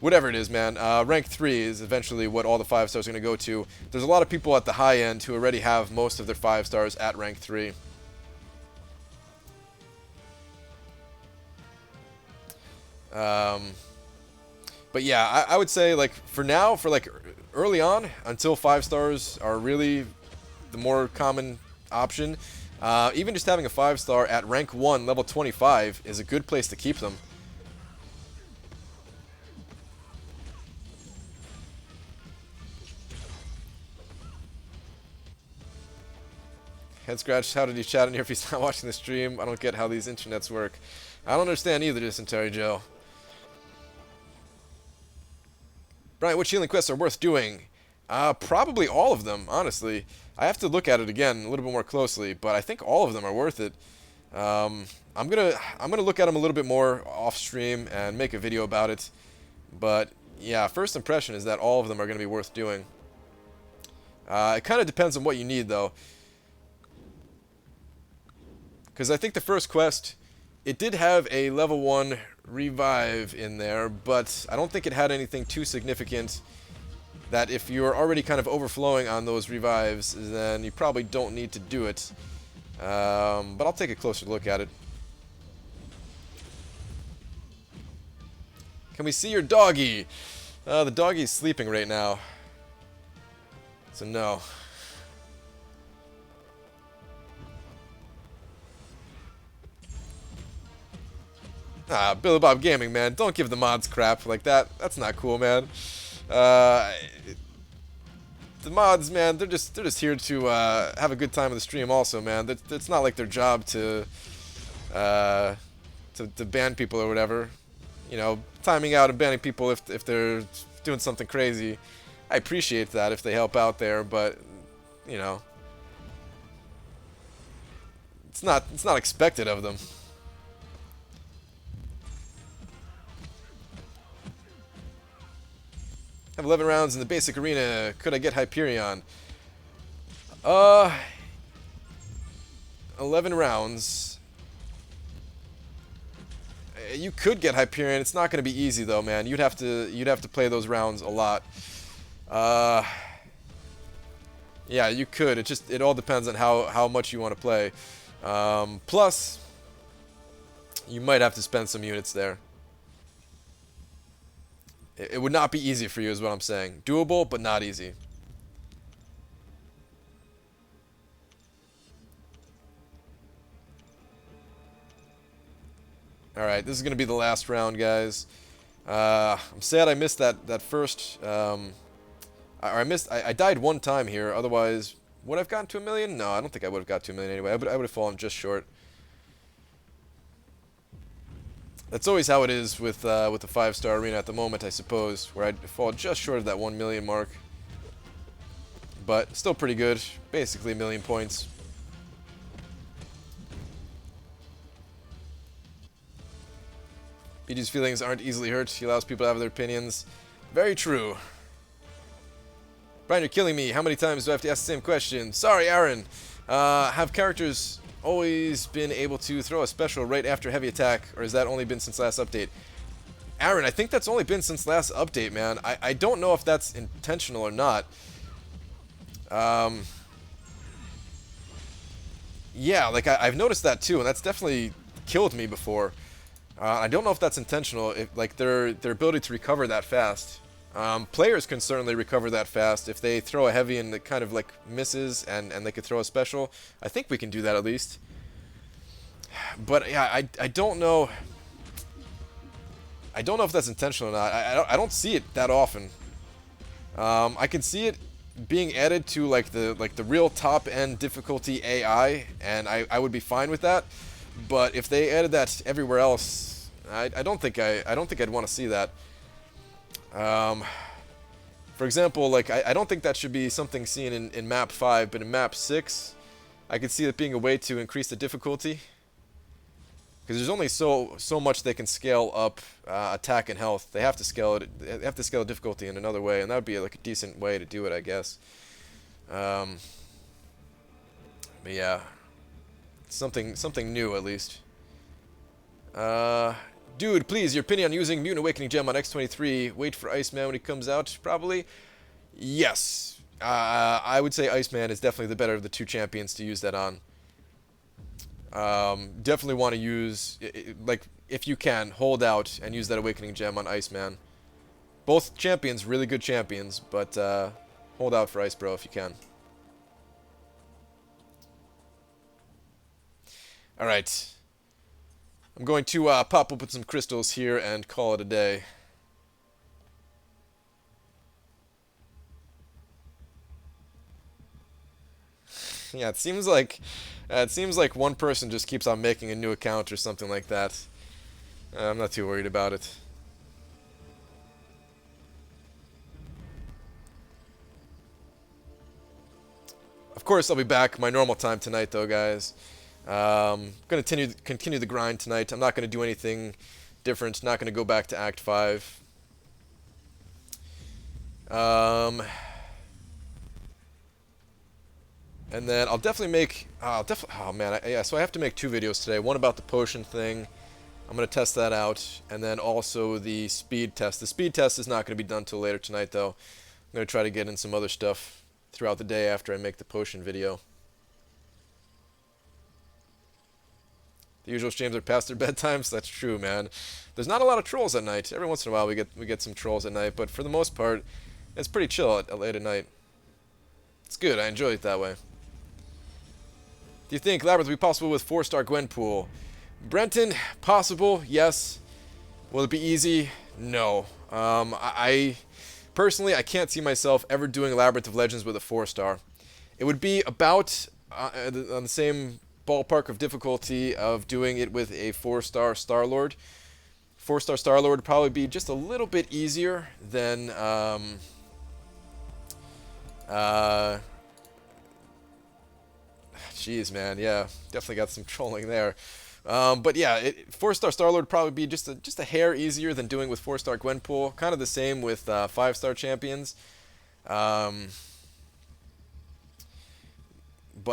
Speaker 1: Whatever it is, man. Rank 3 is eventually what all the 5-stars are going to go to. There's a lot of people at the high end who already have most of their 5-stars at rank 3. But yeah, I would say, like, for now, for like early on, until 5-stars are really the more common option, even just having a 5-star at rank 1, level 25, is a good place to keep them. Head scratch, how did he chat in here if he's not watching the stream? I don't get how these internets work. I don't understand either, Dysentery Joe. Brian, which healing quests are worth doing? Probably all of them, honestly. I have to look at it again a little bit more closely, but I think all of them are worth it. I'm gonna look at them a little bit more off stream and make a video about it. But yeah, first impression is that all of them are gonna be worth doing. It kind of depends on what you need, though. Because I think the first quest, it did have a level 1 revive in there, but I don't think it had anything too significant that if you're already kind of overflowing on those revives, then you probably don't need to do it. But I'll take a closer look at it. Can we see your doggy? The doggy's sleeping right now. So no. Billy Bob Gaming, man. Don't give the mods crap like that. That's not cool, man. The mods, man, they're just here to have a good time on the stream also, man. It's not like their job to ban people or whatever. You know, timing out and banning people if they're doing something crazy. I appreciate that if they help out there, but you know, it's not expected of them. I have 11 rounds in the basic arena. Could I get Hyperion? 11 rounds. You could get Hyperion. It's not going to be easy though, man. You'd have to play those rounds a lot. Yeah, you could. It all depends on how much you want to play. Plus, you might have to spend some units there. It would not be easy for you, is what I'm saying. Doable, but not easy. Alright, this is going to be the last round, guys. I'm sad I missed that first... I died one time here, otherwise... Would I have gotten to 1 million? No, I don't think I would have got to 1 million anyway. I would have fallen just short. That's always how it is with the 5-star arena at the moment, I suppose, where I'd fall just short of that 1 million mark. But still pretty good. Basically 1 million points. BG's feelings aren't easily hurt. He allows people to have their opinions. Very true. Brian, you're killing me. How many times do I have to ask the same question? Sorry, Aaron. Have characters always been able to throw a special right after heavy attack, or has that only been since last update? Aaron, I think that's only been since last update, man. I don't know if that's intentional or not. Yeah, like I've noticed that too, and that's definitely killed me before. I don't know if that's intentional, like their ability to recover that fast. Players can certainly recover that fast if they throw a heavy and it kind of like misses and they could throw a special. I think we can do that at least. But yeah, I don't know. I don't know if that's intentional or not. I don't see it that often. I can see it being added to like the real top end difficulty AI, and I would be fine with that. But if they added that everywhere else, I don't think I'd want to see that. For example, like I don't think that should be something seen in map 5, but in map 6, I could see it being a way to increase the difficulty. Because there's only so much they can scale up attack and health. They have to scale it. They have to scale the difficulty in another way, and that would be like a decent way to do it, I guess. But yeah, something new at least. Dude, please, your opinion on using Mutant Awakening Gem on X23. Wait for Iceman when he comes out, probably. Yes, I would say Iceman is definitely the better of the two champions to use that on. Definitely want to use, like, if you can, hold out and use that Awakening Gem on Iceman. Both champions, really good champions, but hold out for Ice Bro if you can. Alright. I'm going to pop open some crystals here and call it a day. Yeah, it seems like one person just keeps on making a new account or something like that. I'm not too worried about it. Of course, I'll be back my normal time tonight, though, guys. Gonna continue the grind tonight. I'm not gonna do anything different. Not gonna go back to Act 5. And then I'll definitely make, oh man, yeah, so I have to make 2 videos today. One about the potion thing. I'm going to test that out. And then also the speed test. The speed test is not going to be done till later tonight, though. I'm going to try to get in some other stuff throughout the day after I make the potion video. The usual streams are past their bedtimes. That's true, man. There's not a lot of trolls at night. Every once in a while we get some trolls at night, but for the most part, it's pretty chill late at night. It's good. I enjoy it that way. Do you think Labyrinth will be possible with 4-star Gwenpool? Brenton, possible, yes. Will it be easy? No. I personally, I can't see myself ever doing Labyrinth of Legends with a 4-star. It would be about on the same ballpark of difficulty of doing it with a 4-star Star-Lord. 4-star Star-Lord would probably be just a little bit easier than jeez, man, yeah, definitely got some trolling there. But yeah, 4-star Star-Lord would probably be just a hair easier than doing with 4-star Gwenpool. Kind of the same with 5-star champions. But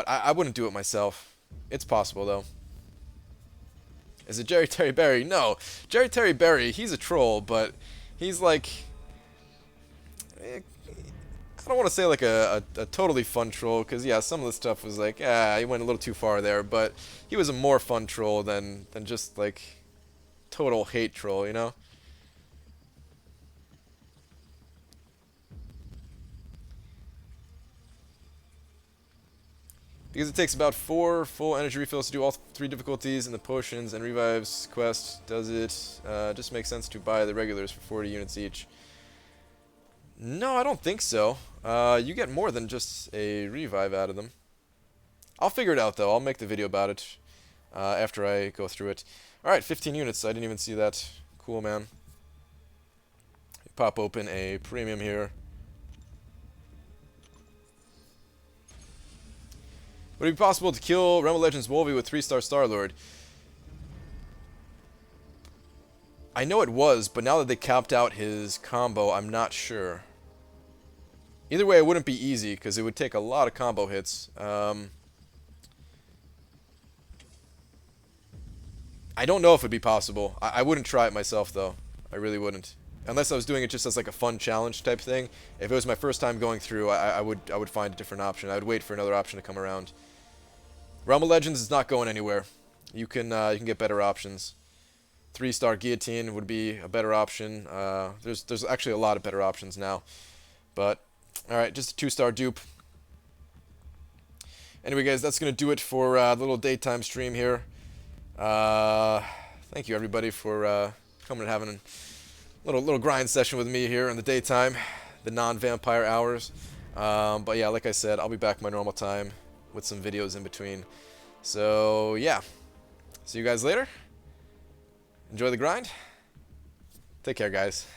Speaker 1: I wouldn't do it myself. It's possible, though. Is it Jerry Terry Berry? No. Jerry Terry Berry, he's a troll, but he's like... I don't want to say like a totally fun troll, because yeah, some of the stuff was like, he went a little too far there, but he was a more fun troll than just like total hate troll, you know? Because it takes about 4 full energy refills to do all 3 difficulties in the potions and revives quest, does it just makes sense to buy the regulars for 40 units each? No, I don't think so. You get more than just a revive out of them. I'll figure it out, though. I'll make the video about it after I go through it. Alright, 15 units. I didn't even see that. Cool, man. Pop open a premium here. Would it be possible to kill Realm of Legends Wolvie with 3-star Star-Lord? I know it was, but now that they capped out his combo, I'm not sure. Either way, it wouldn't be easy, because it would take a lot of combo hits. I don't know if it would be possible. I wouldn't try it myself, though. I really wouldn't. Unless I was doing it just as like a fun challenge type thing. If it was my first time going through, I would find a different option. I would wait for another option to come around. Realm of Legends is not going anywhere. You can get better options. 3-star Guillotine would be a better option. There's actually a lot of better options now. But, alright, just a 2-star dupe. Anyway, guys, that's going to do it for a little daytime stream here. Thank you, everybody, for coming and having a little grind session with me here in the daytime, the non-vampire hours. But yeah, like I said, I'll be back my normal time with some videos in between. So yeah, see you guys later. Enjoy the grind. Take care, guys.